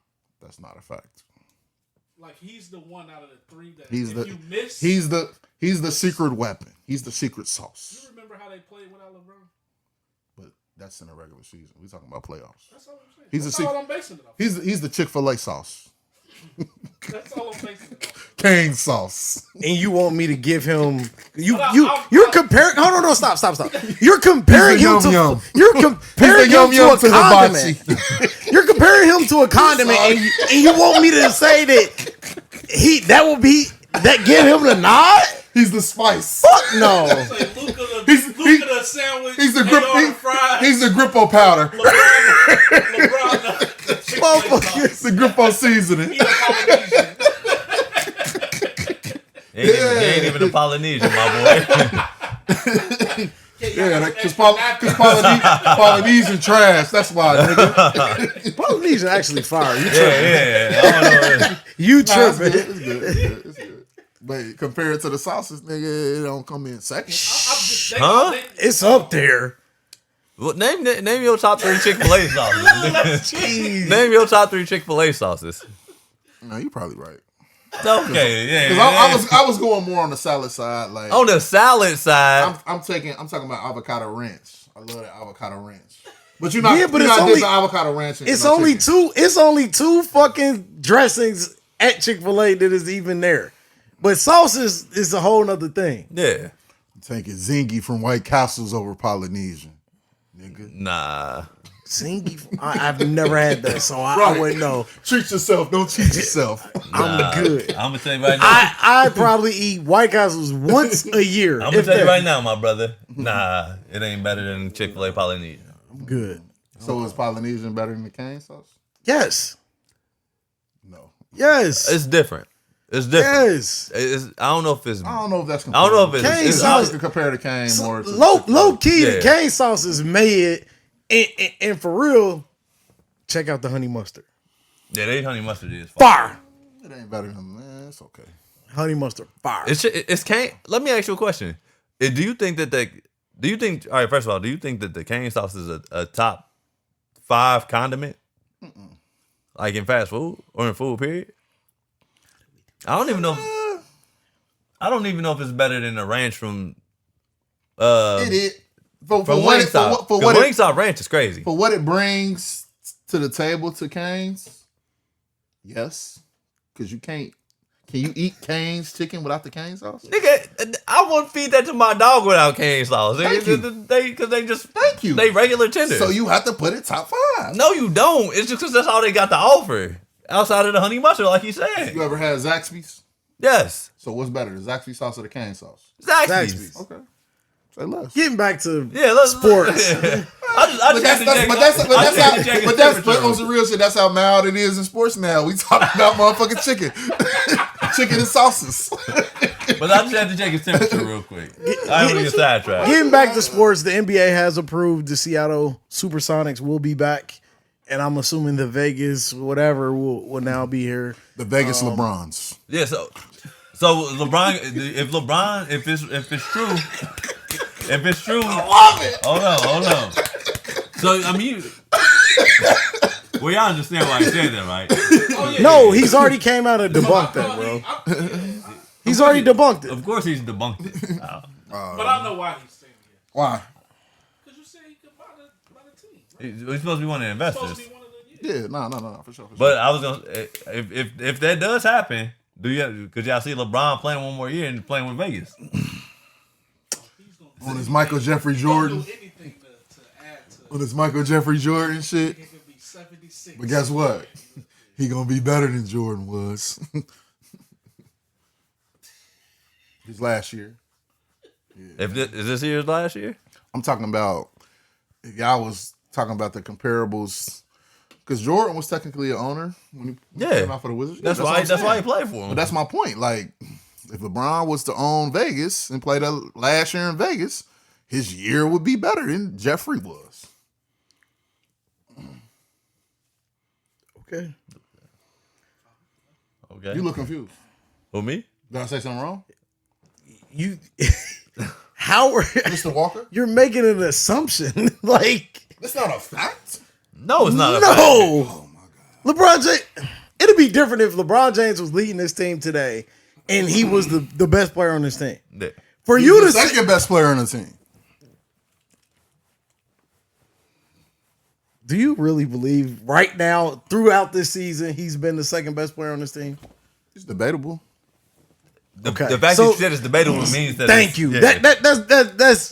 That's not a fact. Like he's the one out of the 3 that you miss. He's the secret weapon. He's the secret sauce. You remember how they played without LeBron? But that's in the regular season. We talking about playoffs. That's all I'm saying. That's all I'm basing it off. He's the Chick-fil-A sauce. That's all I'm basing it off. Cane sauce. And you want me to give him you're comparing stop. You're comparing him to you're comparing him to a condiment. You're comparing him to a condiment, and you want me to say that give him the nod? He's the spice. Fuck no. Luka the sandwich. He's the fries. He's the Grippo powder. LeBron It's the Grippo seasoning. He ain't even a Polynesian, my boy. Yeah, because Polynesian trash. That's why, nigga. Polynesian actually fire. You tripping? Yeah. I don't know. You Nah, tripping? it's good. But compared to the sauces, nigga, it don't come in second. Huh? It's up there. Well, name your top 3 Chick-fil-A sauces. Name your top 3 Chick-fil-A sauces. No, you're probably right. Okay, yeah. Because I was going more on the salad side. Like on the salad side, I'm talking about avocado ranch. I love that avocado ranch. But you're not. Yeah, but you're it's not only dipping avocado ranch. It's only two. It's only 2 fucking dressings at Chick-fil-A that is even there. But sauces is a whole nother thing. yeah. I'm taking Zingy from White Castles over Polynesian, nigga. Nah. Zingy, I've never had that, so I wouldn't know. Treat yourself. Don't cheat yourself. I'm good. I'm gonna tell you right now. I probably eat White Castles once a year. I'm gonna tell you right now, my brother. Nah, it ain't better than Chick-fil-A Polynesian. I'm good. So is Polynesian better than the cane sauce? Yes. No. Yes. It's different. It's different. Yes. I don't know if it's. I don't know if that's. I don't know if it's. Cane it's sauce- I can compare the cane more. To Low key, Yeah. the cane sauce is made, and for real, check out the honey mustard. Yeah, they honey mustard is fire. Fire. It ain't better than man. It's okay. Honey mustard, fire. It's cane. Let me ask you a question. Do you think that all right, first of all, do you think that the cane sauce is a top 5 condiment? Like in fast food or in food, period? I don't even know. I don't even know if it's better than the ranch from. It is. For From what Wingstop. for what Wingstop ranch is crazy. for what it brings to the table to Cane's, yes, because you can't. Can you eat Cane's chicken without the cane sauce? Nigga, I won't feed that to my dog without cane sauce. Thank you. Because they just Thank you. they regular tenders. So you have to put it top 5. No, you don't. It's just because that's all they got to offer outside of the honey mustard, like you said. You ever had Zaxby's? Yes, So what's better, the Zaxby's sauce or the cane sauce? Zaxby's. Zaxby's. Okay, say less. Getting back to Yeah, let's sports. But But on some real shit, that's how mild it is in sports now. We talking about motherfucking chicken, chicken and sauces. But I just had to check his temperature real quick. I don't get sidetracked. Getting back to sports, the NBA has approved the Seattle Supersonics will be back, and I'm assuming the Vegas whatever will now be here. The Vegas LeBrons. Yeah, so LeBron, if it's true, I love it. hold on. So I mean, well, y'all understand why I said that, right? Oh, yeah, No, he's already came out and debunked that, bro. He's already debunked it. Of course, he's debunked it. But I know why he's saying it. Why? Because you said he could buy the team. He's supposed to be one of the Supposed investors. to be one of the Yeah, no, for sure. But I was gonna, if that does happen, could y'all see LeBron playing one more year and playing with Vegas? On his Michael Jeffrey Jordan, do anything to add to on his Michael Jeffrey Jordan shit. it. Could be 76. But guess what? He gonna be better than Jordan was. His last year. Is this year's last year? I'm talking about. Y'all was talking about the comparables because Jordan was technically an owner when he came out for the Wizards. That's what why. I'm That's why he saying. played for him. But that's my point. Like, if LeBron was to own Vegas and play that last year in Vegas, his year would be better than Jeffrey was. Okay. Okay. You look confused. Who, me? Did I say something wrong, You how are Mr. Walker? you're making an assumption? Like That's not a fact. No, it's not. no. A fact. Oh my god. LeBron James. It'd be different if LeBron James was leading this team today and he was the best player on this team. Yeah. For He's you the to say, second best player on the team. do you really believe right now throughout this season he's been the second best player on this team? It's debatable. The Okay. fact So- that you said it's debatable means that. Thank you. Yeah.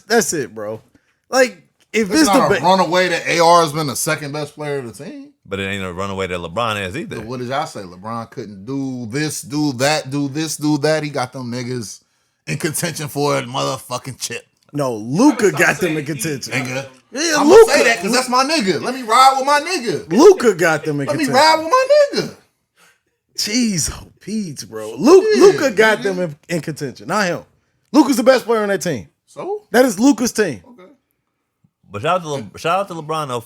That's it, bro. Like if It's it's not the a runaway that AR has been the second best player of the team. But it ain't a runaway that LeBron has either. So what did y'all say? LeBron couldn't do this, do that, do this, do that. He got them niggas in contention for a motherfucking chip. No, Luka got them in contention. Nigga. Yeah, I'm Luka. gonna say that because that's my nigga. Let me ride with my nigga. Luka got them in Let me contention. ride with my nigga. Jeez, oh, Pete, bro. Luka got them in contention, not him. Luka's the best player on that team. So? That is Luka's team. Okay. But shout out to LeBron though.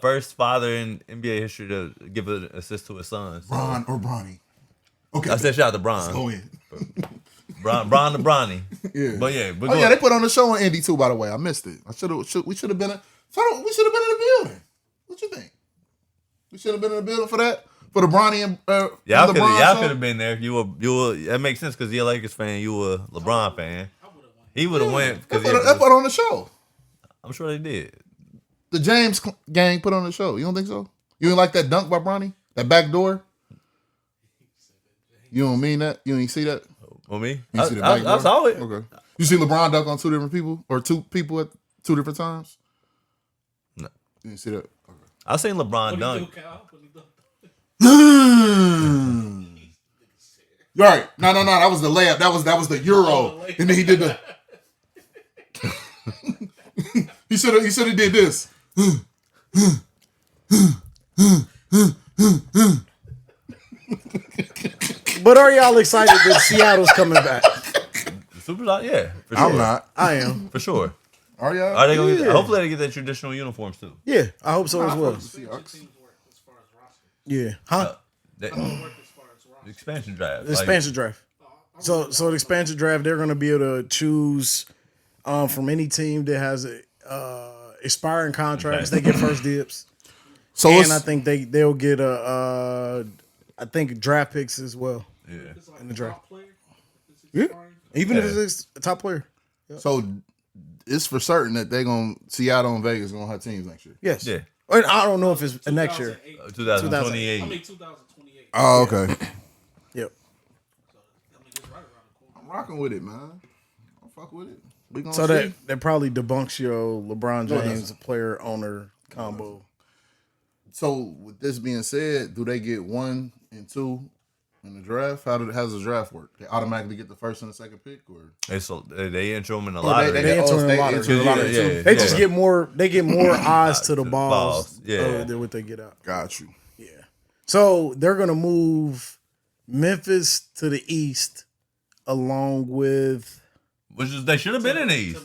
First father in NBA history to give an assist to his son. So. Bron or Bronny. Okay. I said shout out to Bron. Go in. Bron to Bronny. Yeah. But yeah. Oh yeah, they put on the show on Indy too. By the way, I missed it. We should have been. We should have been in the building. What you think? We should have been in the building for that. For the Bronny and y'all the Bron could show? have been there. You were. That makes sense because you're a Lakers fan. You were a LeBron fan. He would have went They because put on the show. I'm sure they did. The James gang put on the show. You don't think so? You didn't like that dunk by Bronny? That back door? You don't mean that? You didn't see that? Well, me, You see the back I door? saw it. Okay. You see LeBron dunk on two different people or two people at two different times? No. You didn't see that? Okay. I seen LeBron dunk. Right. No. That was the layup. That was the Euro. And then he did the. he should have did this. But are y'all excited that Seattle's coming back? Super, yeah, for sure. I'm not. I am. For sure. Are y'all? Are they gonna Yeah. hopefully they get their traditional uniforms too. Yeah, I hope so as well. Seahawks. Yeah. Huh? The expansion draft. The expansion draft. So the expansion draft, they're going to be able to choose from any team that has expiring contracts. They get first dibs, So and I think they'll get I think draft picks as well Yeah. in the draft. Yeah. Even if it's a top player. So it's for certain that they're gonna Seattle and Vegas gonna have teams next year. Yes. Yeah. And I don't know if it's next year. 2028. 2028. Oh, okay. Yep. I'm rocking with it, man. I'll fuck with it. We gonna So see. that probably debunks your LeBron No, it James doesn't. player owner combo. So with this being said, do they get 1 and 2 in the draft? How does the draft work? They automatically get the first and the second pick, or They enter them in the Oh, lottery. They enter in the lottery. enter the lottery Yeah, too? yeah. They just get more. They get more eyes to the To the balls. balls, yeah. Than what they get out. Got you. Yeah. So they're gonna move Memphis to the east, along with Which is they should have been in the East.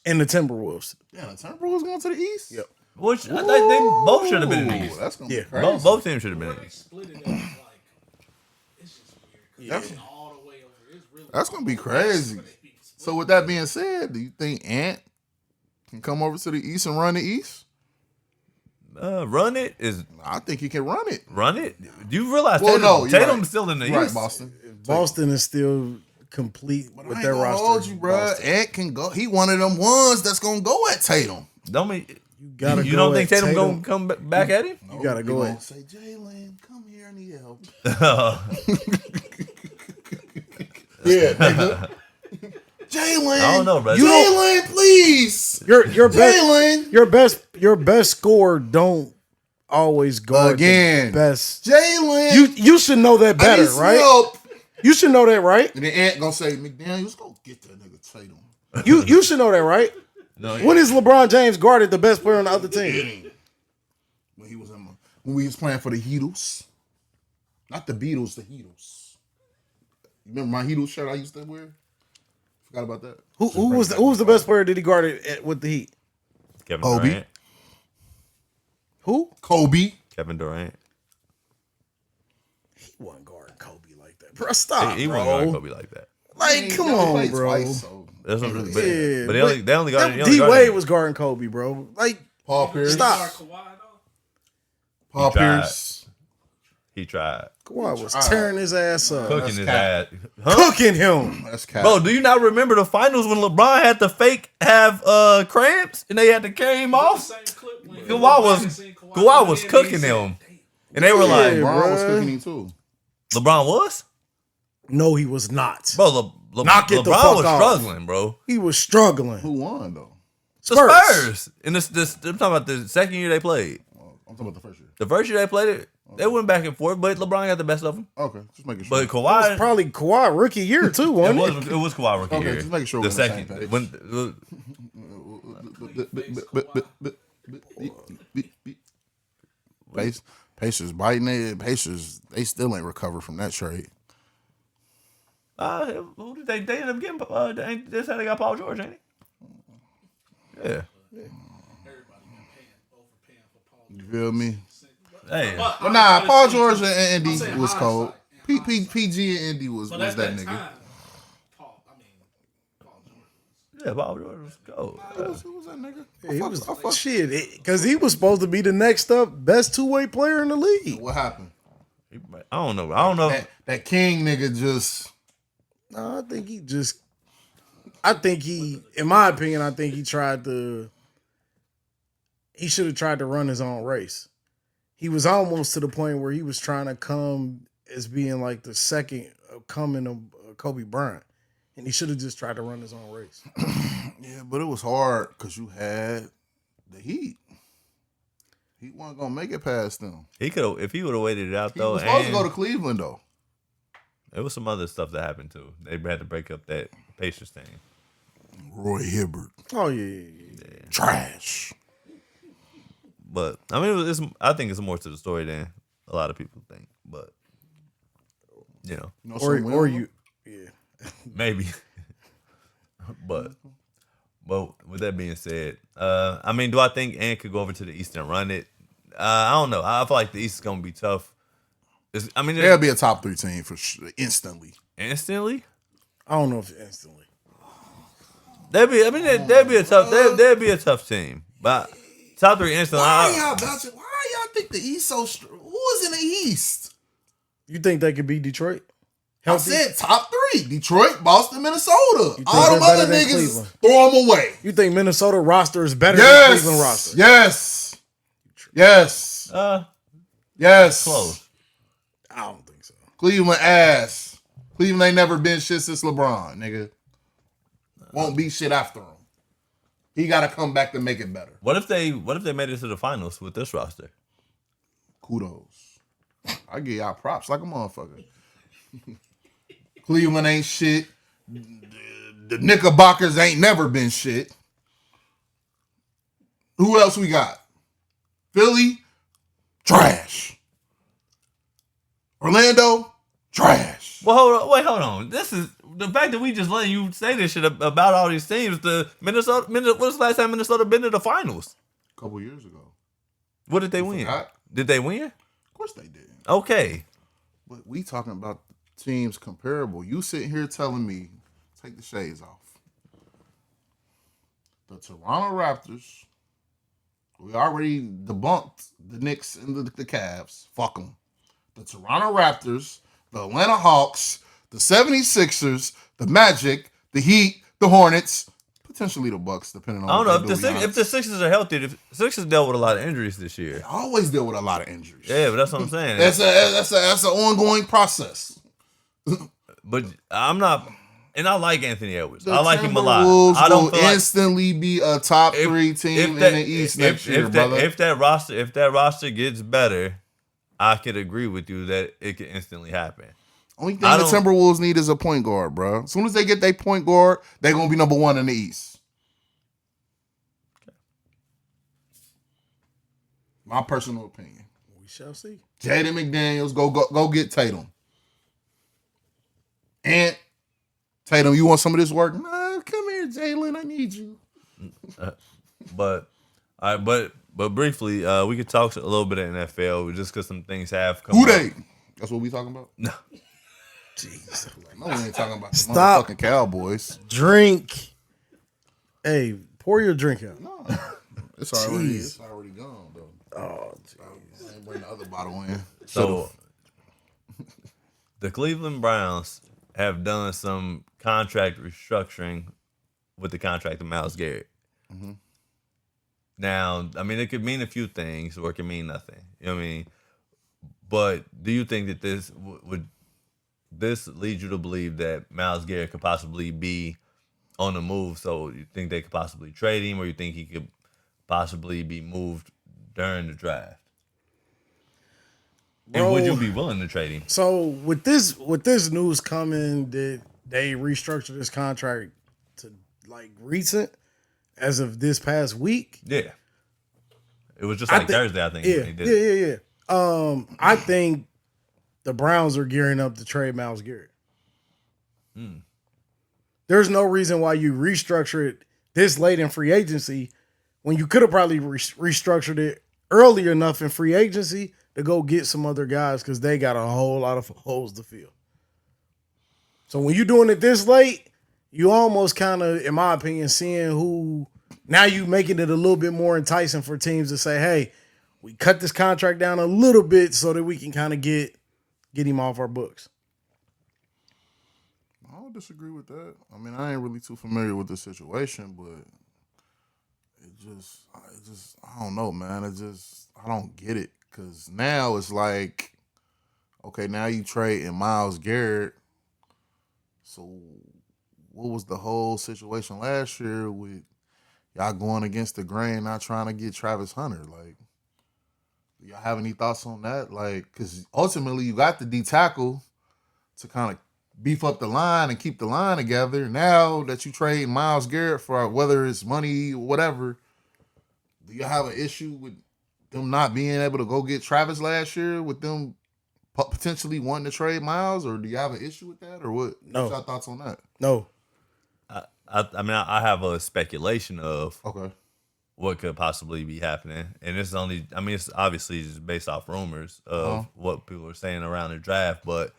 and the Timberwolves. Yeah, the Timberwolves going to the East. Yep. Which I think they both should have been in the Ooh, East. that's gonna Yeah. be crazy. Both teams should have been in the East. Split it up like it's just weird. That's, It's all the way over. It's really that's gonna be crazy. So with that being said, do you think Ant can come over to the East and run the East? Run it is I think he can run it. run it. Do you realize Well, no, you're Tatum's right. still in the Right, East? Boston. Boston is still complete But with I ain't their gonna roster. hold you, bro. Ant can go. He one of them ones that's gonna go at Tatum. Don't mean You gotta. you go don't think at Tatum gonna come back at him? No, gotta he go gonna at- say, Jalen, come here, I need help. Yeah, nigga. Jalen. I don't know, bro. Jalen, please. Your best Jalen. your best scorer don't always guard Again. the best. Jalen. You should know that I better, need some right? help. You should know that, right? And then Ant gonna say, McDaniels, go get that nigga Tatum. You should know that, right? No, When is LeBron James guarded the best player on the other team? When he was when we was playing for the Heatles. Not the Beatles, the Heatles. You remember my Heatles shirt I used to wear? Forgot about that. Who was the best player that he guarded with the Heat? Kevin Kobe. Durant. Who? Kobe. Kevin Durant. He wasn't guarding Kobe like that, bro. Stop, He bro. won't guard Kobe like that. Like, come He only on, played bro. twice, so. That's what, but, Yeah, but they only got D Wade was guarding Kobe, bro. Like, Paul Pierce. Stop. Paul He tried. Pierce. He tried Kawhi was tearing his ass up, cooking his cap. ass. Huh? cooking him. That's cap. Bro, do you not remember the finals when LeBron had to have cramps and they had to carry him off? Kawhi was cooking them, and they were like, Yeah, LeBron was bruh. cooking him too. LeBron was, No, he was not. bro. Knock it the LeBron fuck was off. struggling, bro. He was struggling. Who won though? The Spurs. Spurs, and this I'm talking about the second year they played. I'm talking about the first year. The first year they played it, they went back and forth, but LeBron got the best of them. Okay, just making sure. But It was Kawhi, probably Kawhi rookie year too, wasn't it? it was Kawhi rookie Okay, year. just making sure The we're on the same second, page. when Pacers biting it. Pacers, they still ain't recovered from that trade. who did they end up getting? That's how they got Paul George, ain't it? Yeah. Everybody been overpaying for Paul. You feel me? Hey, But nah, Paul George and Indy I'm saying was cold. hindsight. PG and Indy was But that at that nigga. time, Paul George. yeah, Paul George was cold. Who was that nigga? He I was fuck- shit because he was supposed to be the next up best two-way player in the league. What happened? I don't know. That King nigga just. No, I think he, in my opinion, I think he should have tried to run his own race. He was almost to the point where he was trying to come as being like the second coming of Kobe Bryant. And he should have just tried to run his own race. Yeah, but it was hard because you had the Heat. He wasn't gonna make it past them. He could have if he would have waited it out He though. was supposed to And go to Cleveland though. there was some other stuff that happened too. They had to break up that Pacers team. Roy Hibbert, Oh, yeah. trash. But I mean, I think it's more to the story than a lot of people think. But you know, You know Or something we don't know? you, yeah. maybe. but with that being said, I mean, do I think Ant could go over to the East and run it? I don't know. I feel like the East is gonna be tough. They'll be a top 3 team for sure, instantly. instantly. I don't know if instantly. They'd be a tough team. But top 3 instantly. Why y'all think the East so strong? Who is in the East? You think they could beat Detroit? I Healthy? said top 3: Detroit, Boston, Minnesota. think All them they're better other than niggas, Cleveland? throw them away. You think Minnesota roster is better than Cleveland roster? Yes. Yes. Yes. Close. I don't think so. Cleveland ass. Cleveland ain't never been shit since LeBron, nigga. Won't be shit after him. He got to come back to make it better. What if they made it to the finals with this roster? Kudos. I give y'all props like a motherfucker. Cleveland ain't shit. The Knickerbockers ain't never been shit. Who else we got? Philly, trash. Orlando, trash. Well, hold on. This is the fact that we just letting you say this shit about all these teams. The Minnesota. When's the last time Minnesota been to the finals? A couple years ago. What did they win? forgot? Did they win? Of course they did. Okay. But we talking about teams comparable. You sitting here telling me, take the shades off. The Toronto Raptors, we already debunked the Knicks and the Cavs. Fuck them. The Toronto Raptors, the Atlanta Hawks, the 76ers, the Magic, the Heat, the Hornets, potentially the Bucks, depending on I don't what know they do, if the Sixers are healthy. The Sixers dealt with a lot of injuries this year. They always deal with a lot of injuries. Yeah, but that's what I'm saying. That's an ongoing process. But I'm not, and I like Anthony Edwards. The I like him a lot. Timberwolves I don't will feel like instantly be a top 3 team in the East next year, brother. If that roster gets better, I could agree with you that it could instantly happen. Only thing the Timberwolves need is a point guard, bro. As soon as they get their point guard, they're going to be number 1 in the East. My personal opinion. We shall see. Jaden McDaniels, go get Tatum. And Tatum, you want some of this work? Nah, come here, Jalen. I need you. But briefly, we could talk a little bit of NFL just because some things have come. Who up. they? That's what we talking about? No. Jeez. No, we ain't talking about the Stop. motherfucking Cowboys. Drink. Hey, pour your drink out. No. It's already gone, though. Oh, I ain't bring the other bottle in. So the Cleveland Browns have done some contract restructuring with the contract of Myles Garrett. Mm-hmm. Now, I mean, it could mean a few things or it could mean nothing. You know what I mean? But do you think that this would lead you to believe that Myles Garrett could possibly be on the move? So you think they could possibly trade him, or you think he could possibly be moved during the draft? And would you be willing to trade him? So with this news coming that they restructured this contract to like recent as of this past week. Yeah. It was just like Thursday, I think. Yeah, When they did it. I think the Browns are gearing up to trade Myles Garrett. There's no reason why you restructure it this late in free agency when you could have probably restructured it early enough in free agency to go get some other guys because they got a whole lot of holes to fill. So when you're doing it this late, you almost kind of, in my opinion, seeing who now you making it a little bit more enticing for teams to say, hey, we cut this contract down a little bit so that we can kind of get him off our books. I don't disagree with that. I mean, I ain't really too familiar with the situation, but I don't know, man. I don't get it. Because now it's like, okay, now you trade in Myles Garrett. So what was the whole situation last year with y'all going against the grain, not trying to get Travis Hunter? Like, do y'all have any thoughts on that? Like, because ultimately you got the D tackle to kind of beef up the line and keep the line together. Now that you trade Myles Garrett for whether it's money or whatever, do you have an issue with them not being able to go get Travis last year, with them potentially wanting to trade Myles, or do you have an issue with that, or what? No. What's your thoughts on that? No. I mean, I have a speculation of Okay. what could possibly be happening. And it's only, I mean, it's obviously just based off rumors of what people are saying around the draft, but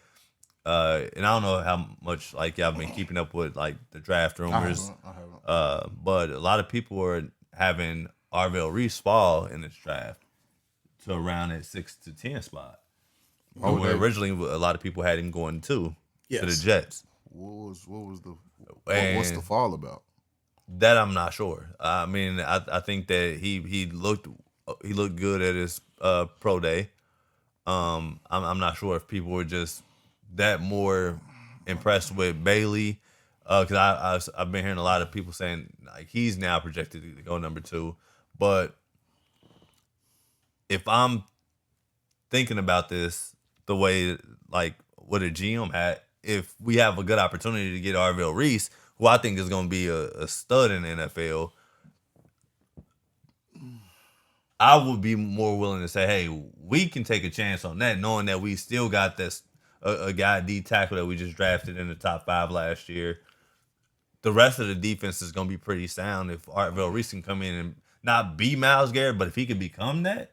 and I don't know how much like y'all been keeping up with like the draft rumors. I haven't. But a lot of people are having Arvell Reese fall in this draft to around at 6 to 10 spot. Where originally a lot of people had him going to the Jets. What's the fall about? That I'm not sure. I mean, I think that he looked good at his pro day. I'm not sure if people were just that more impressed with Bailey, because I've been hearing a lot of people saying like he's now projected to go number 2. But if I'm thinking about this the way like what a GM had, if we have a good opportunity to get Arvell Reese, who I think is going to be a stud in the NFL, I would be more willing to say, hey, we can take a chance on that, knowing that we still got this a guy D tackle that we just drafted in the top 5 last year. The rest of the defense is going to be pretty sound if Arvell Reese can come in and not be Myles Garrett, but if he could become that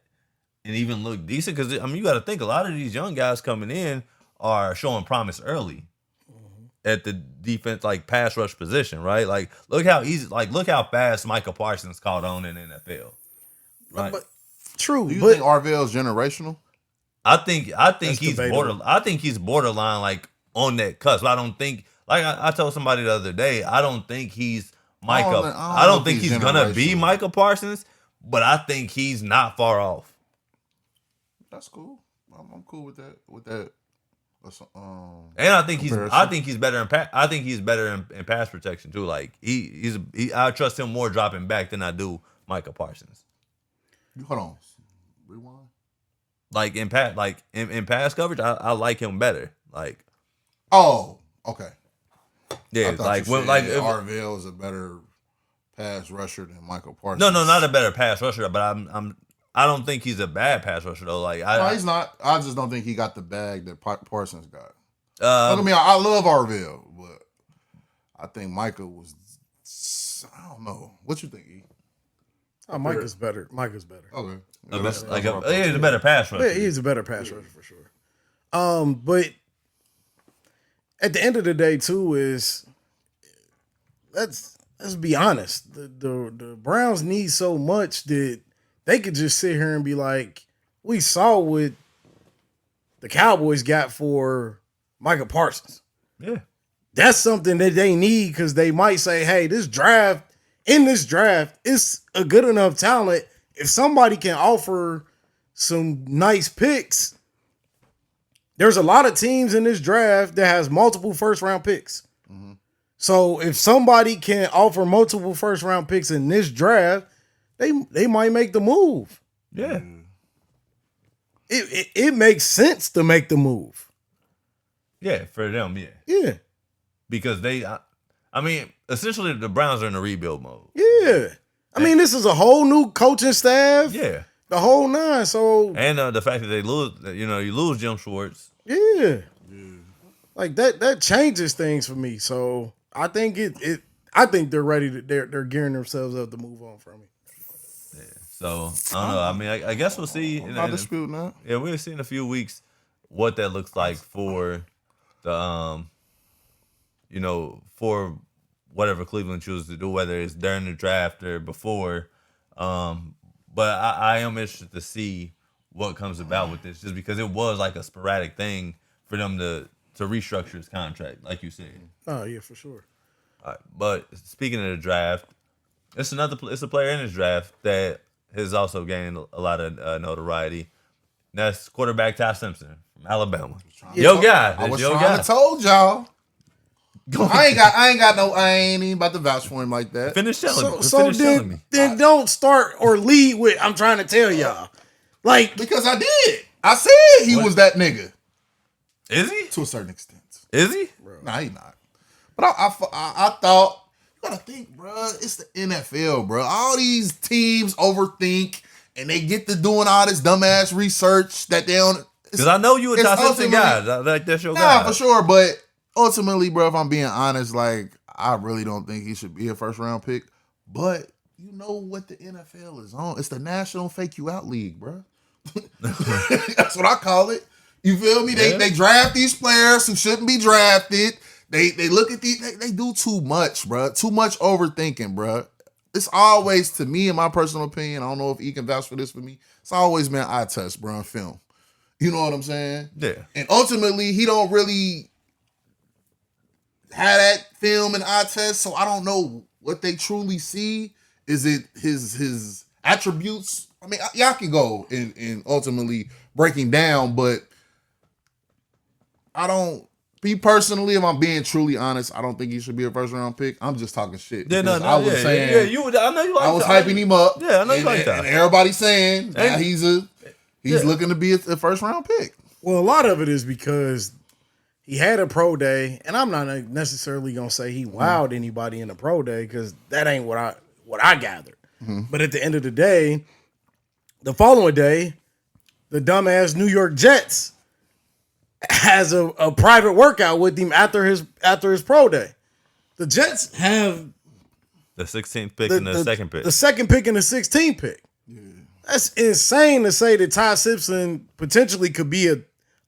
and even look decent, because I mean, you got to think a lot of these young guys coming in are showing promise early at the defense, like pass rush position, right? Like look how fast Micah Parsons caught on in the NFL. Right. But true. Do you think Arvell's generational? I think he's debatable. he's borderline like on that cusp. I don't think, like I told somebody the other day, I don't think he's Micah. I don't think he's gonna be Micah Parsons, but I think he's not far off. That's cool. I'm cool with that. And I think he's better in in pass protection too. Like I trust him more dropping back than I do Micah Parsons. Hold on, rewind. Like in pass coverage, I like him better. Like, oh, okay. Yeah, like when Arvell is a better pass rusher than Michael Parsons. No, not a better pass rusher, but I don't think he's a bad pass rusher though. Like no, he's not. I just don't think he got the bag that Parsons got. I mean, I love Arvell, but I think Micah was. I don't know. What you think, E? Oh, Micah's better. Okay. He's a better pass rusher. Yeah, he's a better pass rusher for sure. But at the end of the day, too, is let's be honest. The Browns need so much that they could just sit here and be like, we saw what the Cowboys got for Micah Parsons. Yeah. That's something that they need because they might say, hey, this draft is a good enough talent. If somebody can offer some nice picks, there's a lot of teams in this draft that has multiple first-round picks. Mm-hmm. So if somebody can offer multiple first-round picks in this draft, they might make the move. Yeah. it makes sense to make the move. Yeah, for them, yeah. Yeah. Because I mean, essentially the Browns are in a rebuild mode. Yeah. I mean, this is a whole new coaching staff. Yeah. The whole nine. So And the fact that they lose, you lose Jim Schwartz. yeah. Like that changes things for me. So I think I think they're ready to they're gearing themselves up to move on from it. Yeah. So I don't know. I mean, I guess we'll see. Not disputing that. Yeah, we'll see in a few weeks what that looks like for the for whatever Cleveland chooses to do, whether it's during the draft or before. But I am interested to see what comes about with this, just because it was like a sporadic thing for them to restructure his contract, like you said. Oh yeah, for sure. All right, but speaking of the draft, it's a player in this draft that has also gained a lot of notoriety. That's quarterback Ty Simpson from Alabama. Yo, guy. I was your trying guy. to told y'all. I ain't even about to vouch for him like that. Finish telling me. So Finish telling me. then don't start or lead with I'm trying to tell y'all. Like Because I did. I said he was that nigga. Is he? To a certain extent. Is he? Nah, he not. But I thought, you gotta think, bro. It's the NFL, bro. All these teams overthink and they get to doing all this dumbass research that they don't. Because I know you a it's Ty Simpson guy. ultimately- Like that's your guy. Nah, for sure. But ultimately, bro, if I'm being honest, like I really don't think he should be a first round pick. But you know what the NFL is on? It's the National Fake You Out League, bro. That's what I call it. You feel me? Yeah. They draft these players who shouldn't be drafted. They look at these. They do too much, bro. Too much overthinking, bro. It's always, to me, in my personal opinion, I don't know if he can vouch for this for me. It's always been eye test, bro, on film. You know what I'm saying? Yeah. And ultimately, he don't really have that film and eye test, so I don't know what they truly see. Is it his attributes? I mean, y'all can go and ultimately breaking down, but I don't. Me personally, if I'm being truly honest, I don't think he should be a first round pick. I'm just talking shit. Yeah, no, Because I was saying, you. I know you. Like I was Ty. hyping him up. Yeah, I know you like that. And everybody's saying now And- he's Yeah. looking to be a first round pick. well, a lot of it is because he had a pro day, and I'm not necessarily gonna say he wowed anybody in the pro day because that ain't what I gathered. But at the end of the day, the following day, the dumbass New York Jets has a private workout with him after his pro day. The Jets have The 16th pick and the second pick. the second pick and the 16th pick. That's insane to say that Ty Simpson potentially could be a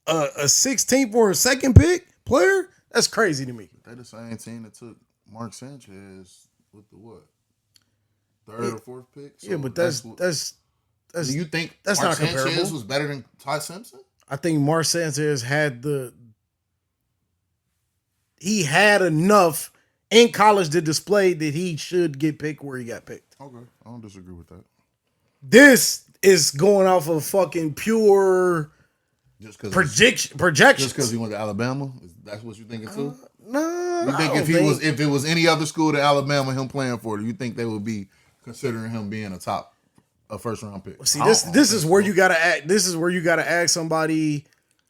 16th or a second pick player. That's crazy to me. They're the same team that took Mark Sanchez with the what? Third or fourth pick? So Yeah, but that's do you think that's Mark not comparable. Sanchez was better than Ty Simpson? I think Mark Sanchez had enough in college to display that he should get picked where he got picked. Okay, I don't disagree with that. This is going off of fucking pure Just because projections. just because he went to Alabama, that's what you thinking too? No, You think if it was any other school than Alabama, him playing for it, you think they would be considering him being a first round pick? See, this is where you gotta act. This is where you gotta ask somebody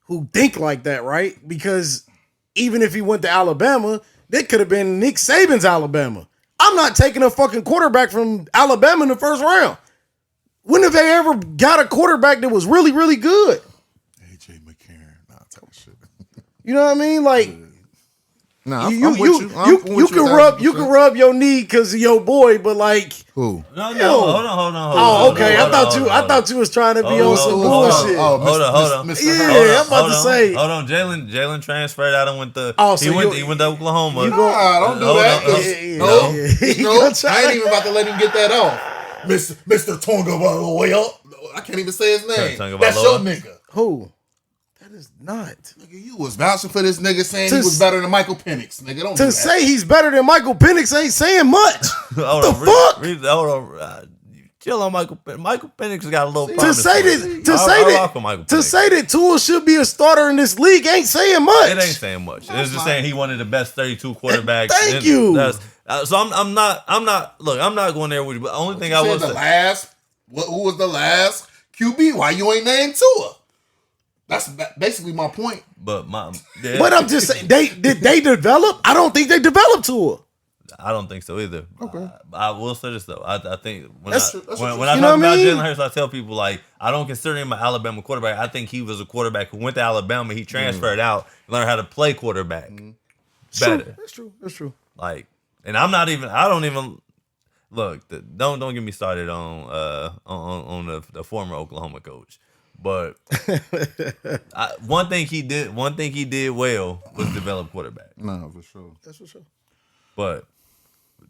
who think like that, right? Because even if he went to Alabama, that could have been Nick Saban's Alabama. I'm not taking a fucking quarterback from Alabama in the first round. When have they ever got a quarterback that was really, really good? AJ McCarron, type of shit. You know what I mean? Like Nah, you I'm with you. I'm you with can 1000%. rub your knee because of your boy, but like. Who? No, Yo. hold on. Oh, okay. I thought you was trying to be on some bullshit. Oh, Hold on. Mr. Yeah, Hurd. I'm about to say. Hold on. Jalen transferred out and went to. Oh, so he went to Oklahoma. you Nah, don't do Hold that. on, 'cause- yeah. No, He no, gonna try- I ain't even about to let him get that off. Mr. Tonga way up. I can't even say his name. Tonga That's your Baloa? nigga. Who? That is not. Nigga, you was vouching for this nigga saying To he was better than Michael Penix. Nigga, don't do To that. say he's better than Michael Penix ain't saying much. Hold The on, fuck? hold on. Chill on Michael. Michael Penix got a little. To promise say for that, him. to I say rock with Michael that, to Penix. say that Tua should be a starter in this league ain't saying much. It ain't saying much. It's just saying he one of the best 32 quarterbacks. Thank And you. So I'm not. Look, I'm not going there with you. But the only thing I You will said say. who was the last QB? Why you ain't named Tua? That's basically my point. But But I'm just saying, did they develop? I don't think they developed Tua. I don't think so either. Okay. I will say this though. I think when That's- I that's when what I you talk know what I about mean? Jalen Hurts, I tell people like I don't consider him an Alabama quarterback. I think he was a quarterback who went to Alabama. He transferred out, learned how to play quarterback better. That's true. That's true. Like, and I'm not even. I don't even look. Don't get me started on the former Oklahoma coach. But one thing he did well was develop quarterback. No, for sure. That's for sure. But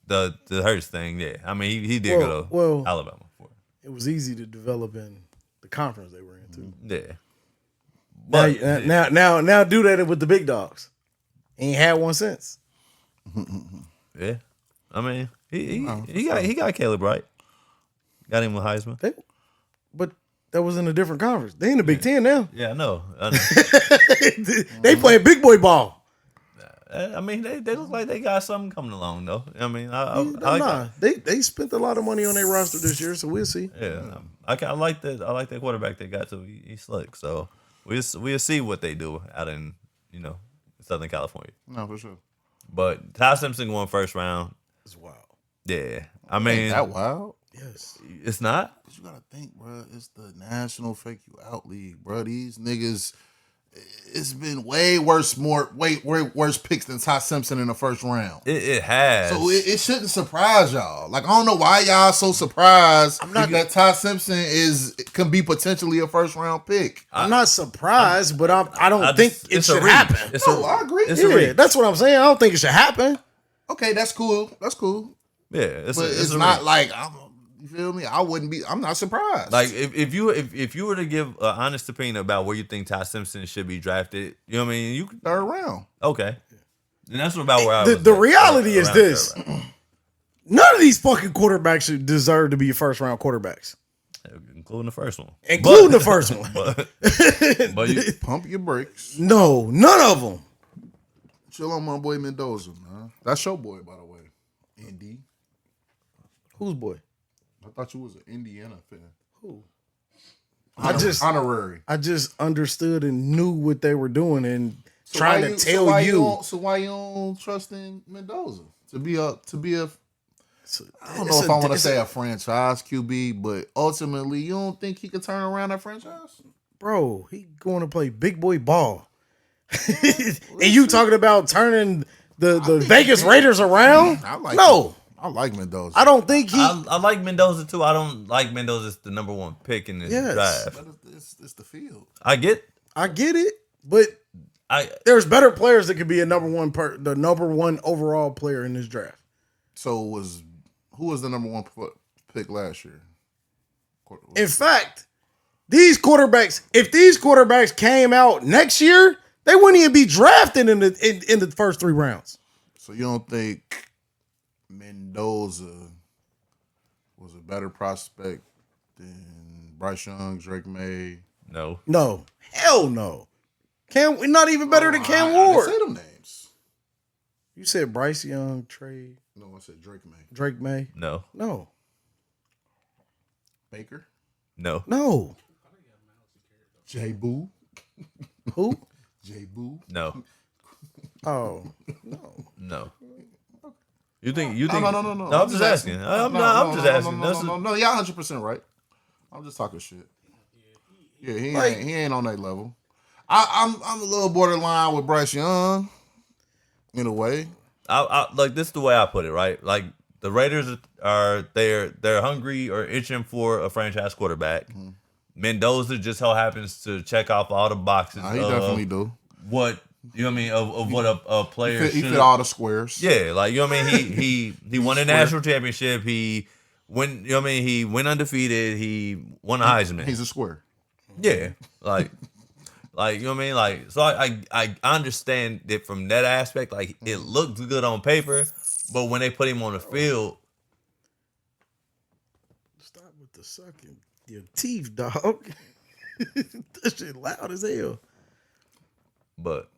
the Hurts thing, yeah. I mean, he did go to Alabama for it. It was easy to develop in the conference they were in too. Yeah. But now do that with the big dogs. Ain't had one since. Yeah. I mean, he got Caleb right. Got him with Heisman. But that was in a different conference. They in the Big Ten now. Yeah, I know. They playing big boy ball. I mean, they look like they got something coming along though. I mean, They spent a lot of money on their roster this year, so we'll see. Yeah, I like that quarterback they got too. He's slick, so we'll see what they do out in Southern California. No, for sure. But Ty Simpson going first round. It's wild. Yeah, I mean, Ain't that wild? Yes. it's not. But you gotta think, bro. It's the National Fake You Out League, bro. These niggas. It's been way worse picks than Ty Simpson in the first round. It has. So it shouldn't surprise y'all. Like, I don't know why y'all so surprised that Ty Simpson can be potentially a first round pick. I'm not surprised, but I don't think it should happen. I agree. Yeah, that's what I'm saying. I don't think it should happen. Okay, that's cool. That's cool. Yeah, It's not like you feel me? I'm not surprised. Like if you were to give an honest opinion about where you think Ty Simpson should be drafted, you know what I mean? You could third round. Okay. And that's about where I was. The reality is around this. third round. None of these fucking quarterbacks should deserve to be first round quarterbacks. Including the first one. Including the first one. But you, Pump your brakes. No, none of them. Chill on my boy Mendoza, man. That's your boy, by the way. Indy. Whose boy? I thought you was an Indiana fan. Who? Honorary. I just understood and knew what they were doing and So trying why to tell you. So why you don't trust in Mendoza to be a? I don't know It's if a- I want to it's say a franchise QB, but ultimately, you don't think he could turn around that franchise? Bro, he going to play big boy ball. And you talking about turning the Vegas Raiders around? I like Mendoza. I don't think he. I like Mendoza too. I don't like Mendoza as the number one pick in this draft. But it's the field. I get it, but there's better players that could be the number one overall player in this draft. So who was the number one pick last year? In fact, if these quarterbacks came out next year, they wouldn't even be drafted in the first 3 rounds. So you don't think Mendoza was a better prospect than Bryce Young, Drake May? no. No, hell no. Not even better than Cam I didn't Ward. say them names. You said Bryce Young, Trey, No, I said Drake May. Drake May. No. No, Baker? no. J Boo? Who? J Boo? No. Oh, No. You think? No. I'm just asking. I'm just asking. No, y'all 100% right. I'm just talking shit. Yeah, he ain't on that level. I'm a little borderline with Bryce Young, in a way. I like this is the way I put it, right? Like the Raiders they're hungry or itching for a franchise quarterback. Mm-hmm. Mendoza just so happens to check off all the boxes. He definitely do. What you know what I mean of what a player he fit all the squares. Yeah, like you know what I mean. He won a national championship. He went. You know what I mean. He went undefeated. He won a Heisman. He's a square. Yeah, like you know what I mean. Like so, I understand it from that aspect. Like it looks good on paper, but when they put him on the field, stop with the sucking your teeth, dog. That shit loud as hell. but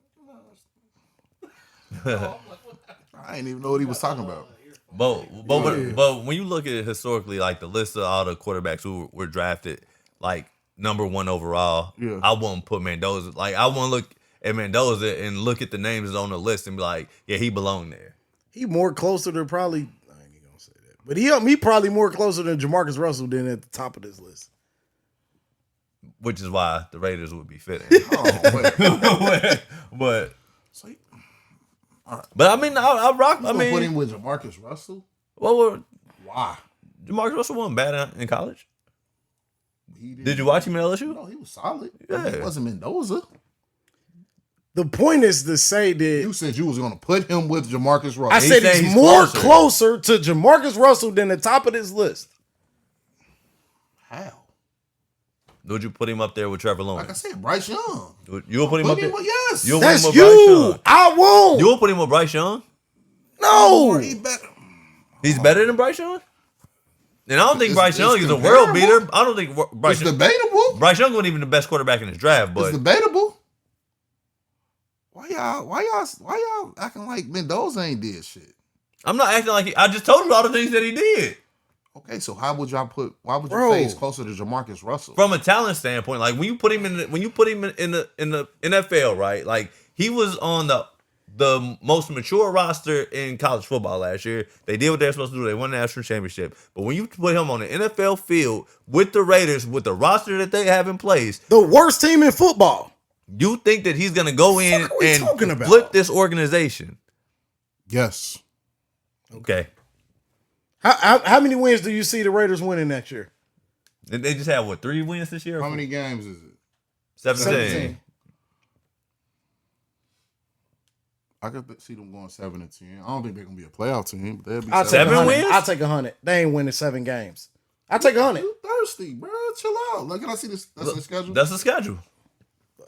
I didn't even know what he was talking about. But when you look at it historically, like the list of all the quarterbacks who were drafted, like number 1 overall, Yeah. I wouldn't put Mendoza. Like, I wouldn't look at Mendoza and look at the names on the list and be like, yeah, he belonged there. He more closer to probably. I ain't gonna say that, but he probably more closer to Jamarcus Russell than at the top of this list. Which is why the Raiders would be fitting. but So I mean, I rock. I mean, put him with Jamarcus Russell. well, Why? Jamarcus Russell wasn't bad in college. He Did you watch him at LSU? No, he was solid. Yeah. He wasn't Mendoza. The point is to say that You said you was going to put him with Jamarcus Russell. I said saying he's he's more closer. closer to Jamarcus Russell than the top of this list. How? Would you put him up there with Trevor Like I Lawrence? said, Bryce Young. You will put him up there. Yes. You'll That's put him with Bryce you. Young. I won't. You will put him with Bryce Young. No. He better. He's better than Bryce Young. And I don't think Bryce It's Young is a world comparable. beater. I don't think Bryce It's Young. debatable. Bryce Young wasn't even the best quarterback in his draft, It's but debatable. Why y'all acting like Mendoza ain't did shit? I'm not acting like I just told you all the things that he did. Okay, so why would you Bro. face closer to Jamarcus Russell? From a talent standpoint, like when you put him in the NFL, right? Like he was on the most mature roster in college football last year. They did what they were supposed to do. They won the national championship. But when you put him on the NFL field with the Raiders, with the roster that they have in place, The worst team in football. you think that he's gonna go in What the fuck are we talking and about? flip this organization? Yes. Okay. How many wins do you see the Raiders winning next year? They just had 3 wins this year? How many games is it? 17. I could see them going 7-10. I don't think they're gonna be a playoff team, but they'll be I'll take 7 100. wins? I'll take 100. They ain't winning 7 games. I'll take 100. You thirsty, bro? Chill out. Like, can I see this? That's the schedule. That's the schedule.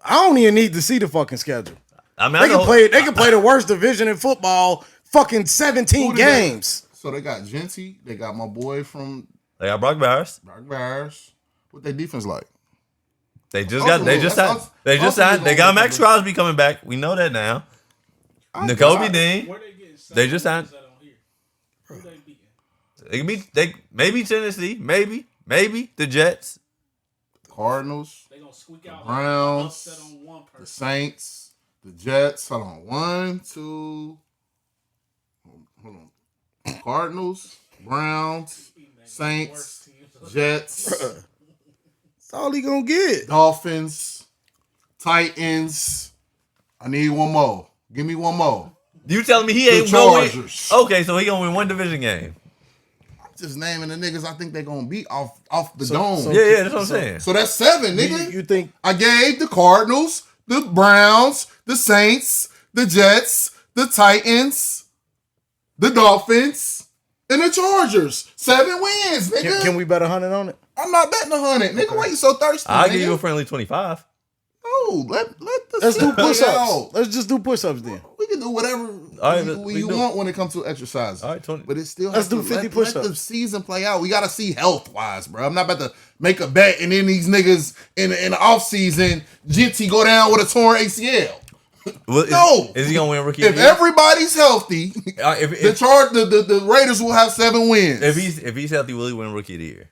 I don't even need to see the fucking schedule. I mean, They I can know, play. They can play the worst division in football. Fucking 17 Who do they- games. So they got Genty. They got my boy from they got Brock Bowers. Brock Bears. What their defense like? They just got. They just signed. They got Max Crosby coming back. We know that now. N'Kobe Dean. Where they getting They just signed. that on here? Who they beating? They can be. They maybe Tennessee. Maybe the Jets. Cardinals, They gonna squeak out Browns, upset on one the person. Saints, the Jets. Hold on. 1, 2. Hold on. Cardinals, Browns, Saints, Jets, That's all he gonna get. Dolphins, Titans. I need one more. Give me one more. You telling me he ain't The going? Chargers. Okay, so he gonna win one division game. Just naming the niggas I think they're gonna beat off the dome. so- Yeah, that's what I'm saying. So that's 7, nigga. You think I gave the Cardinals, the Browns, the Saints, the Jets, the Titans, the Dolphins, and the Chargers. 7 wins, nigga. can we bet 100 on it? I'm not betting 100, nigga. Why you so thirsty? I'll nigga? give you a friendly 25. No, let the Let's do shit play push-ups. out. Let's just do push-ups then. We can do whatever right, you we do. want when it comes to exercise. All right, 20. But it still Let's has do to 50 let push-ups. the season play out. We gotta see health wise, bro. I'm not about to make a bet and then these niggas in the off season, Genty go down with a torn ACL. Well, No. is he gonna win rookie? If of the year? everybody's healthy, the Raiders will have 7 wins. if he's healthy, will he win rookie of the year?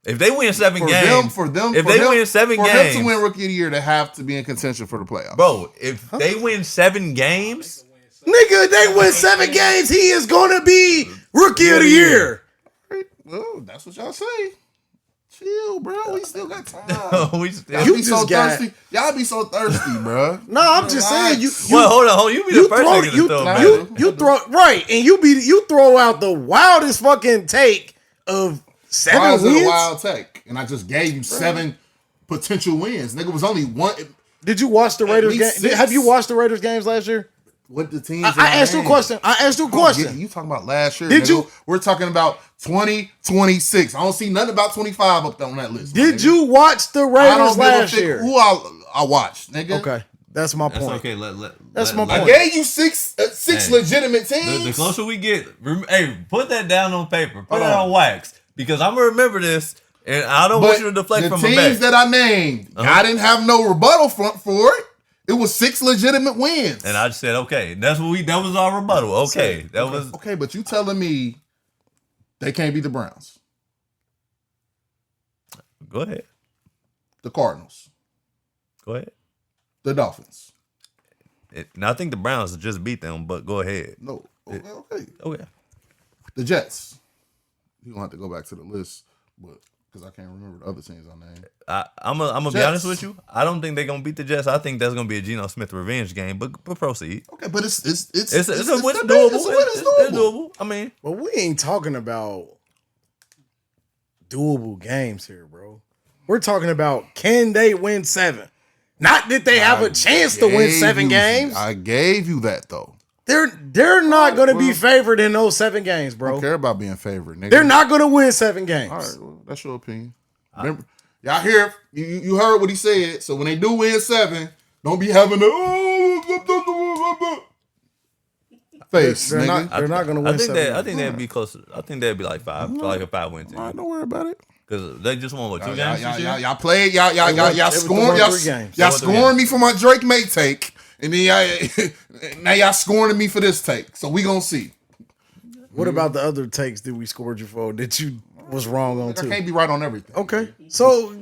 If they win 7 for games, them, if they win 7 for games, them to win Rookie of the Year, they have to be in contention for the playoffs. bro, if they win 7 games, Nigga, they win 7 games. He is gonna be rookie of the year. Well, that's what y'all say. Chill, bro. We still got time. we still. Y'all You be so just got- thirsty. Y'all be so thirsty, bro. No, I'm just saying you. Well, hold on. You be the You first throw nigga to throw him back. you throw right, and you throw out the wildest fucking take of 7 Why is it wins. a wild take? And I just gave you 7 potential wins. Nigga was only one. Did you watch the Raiders game? least 6. Have you watched the Raiders games last year? What the teams? I asked you a question. I asked you a question. You talking about last year? Did nigga. you- We're talking about 2026. I don't see nothing about 25 up on that list. my Did nigga. you watch the I Raiders don't give a last fuck year? who I watched, nigga. Okay, that's my That's point. okay. That's my I point. gave you six Hey, legitimate teams. The closer we get, hey, put that down on paper. Put Hold that on. on wax because I'm gonna remember this, and I don't want you to deflect the from a teams bet. that I named, I didn't have no rebuttal for it. It was 6 legitimate wins. And I just said, okay, that was our rebuttal. Okay, that was Okay, but you telling me they can't beat the Browns? Go ahead. The Cardinals. Go ahead. The Dolphins. Now I think the Browns just beat them, but go ahead. No. Okay. Okay. The Jets. You don't have to go back to the list, but because I can't remember the other teams I named. I'm gonna be honest with you. I don't think they're gonna beat the Jets. I think that's gonna be a Geno Smith revenge game. But proceed. Okay, but it's It's doable. It's doable. I mean, But we ain't talking about doable games here, bro. We're talking about can they win 7? Not that they have a chance to win 7 games. I gave you that though. They're not going to be favored in those 7 games, I bro. don't care about being favored, nigga. They're not going to win 7 games. All right, well, that's your opinion. Remember, y'all hear you heard what he said. So when they do win 7, don't be having the face. They're nigga. not going to win. I think 7 I think that'd be close. I think that'd be like 5, like a 5-win team. All right, don't worry about it. Because they just won 2 games this year. Y'all played. Y'all scoring. Y'all scoring me for my Drake May take, and then now y'all scoring me for this take. So we gonna see. What about the other takes that we scored you for that you was wrong on I too? can't be right on everything. Okay, so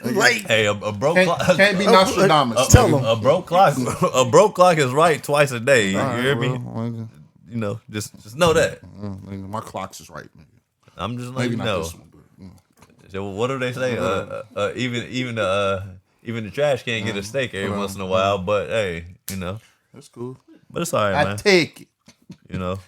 like Hey, a broke clock. Can't be Nostradamus. Tell them. A broke clock. A broke clock is right twice a day. You hear me? Well, You know, just know that. nigga, my clock's is right, nigga. I'm just Maybe letting you not know. this one, but So what do they say? Even the trash can get a steak every once in a while. But hey, you know, that's cool. but it's all right, I man. take it. You know,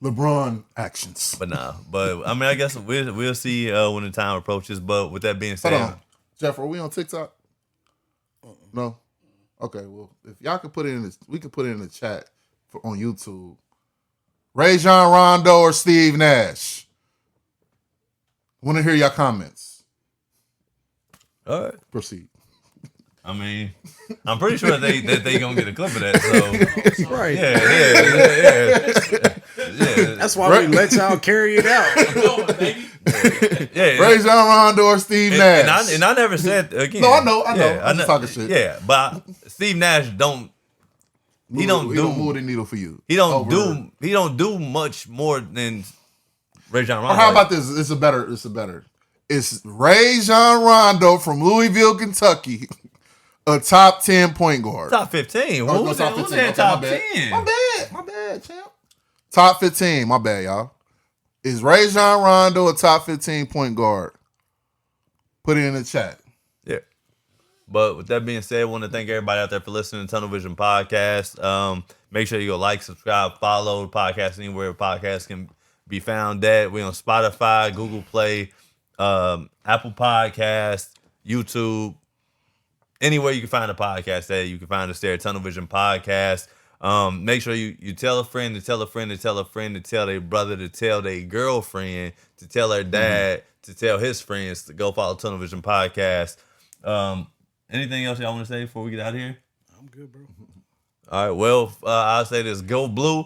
LeBron actions. but nah. But I mean, I guess we'll see when the time approaches. But with that being said, Hold on, Jeff. Are we on TikTok? No. Okay. Well, if y'all could put it in this, we could put it in the chat on YouTube. Rajon Rondo or Steve Nash? Want to hear your comments. all right. Proceed. I mean, I'm pretty sure that they gonna get a clip of that. So right. yeah. That's why we let y'all carry it out. Going, baby. Yeah. Rajon Rondo or Steve Nash? And I never said again. No, I know. Yeah, I'm just talking shit. Yeah, but Steve Nash don't. He don't move the needle for you. He don't do much more than Rajon Rondo. Or how about this? It's a better. It's Rajon Rondo from Louisville, Kentucky, a top 10 point guard. top 15? Oh, Who's top that 15. Okay, top my bad. 10? My bad, champ. Top 15. My bad, y'all. Is Rajon Rondo a top 15 point guard? Put it in the chat. Yeah. But with that being said, I want to thank everybody out there for listening to Tunnel Vision Podcast. Make sure you go like, subscribe, follow the podcast anywhere podcasts can be found at. We're on Spotify, Google Play, Apple Podcasts, YouTube. Anywhere you can find a podcast at, you can find us there, Tunnel Vision Podcast. Make sure you tell a friend to tell a friend to tell a friend to tell their brother to tell their girlfriend to tell their dad to tell his friends to go follow Tunnel Vision Podcast. Anything else y'all want to say before we get out of here? I'm good, bro. All right. Well, I'll say this: Go Blue.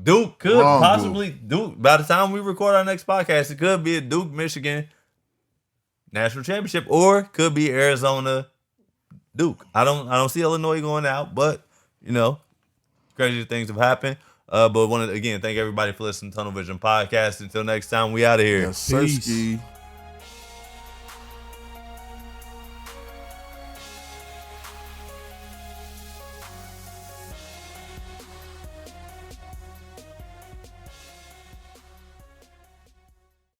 Duke could Wrong, possibly Duke. By the time we record our next podcast, it could be a Duke Michigan national championship, or could be Arizona Duke. I don't see Illinois going out, but you know, crazy things have happened. But want to again thank everybody for listening to Tunnel Vision Podcast. Until next time, we out of here. Yes, Sirski.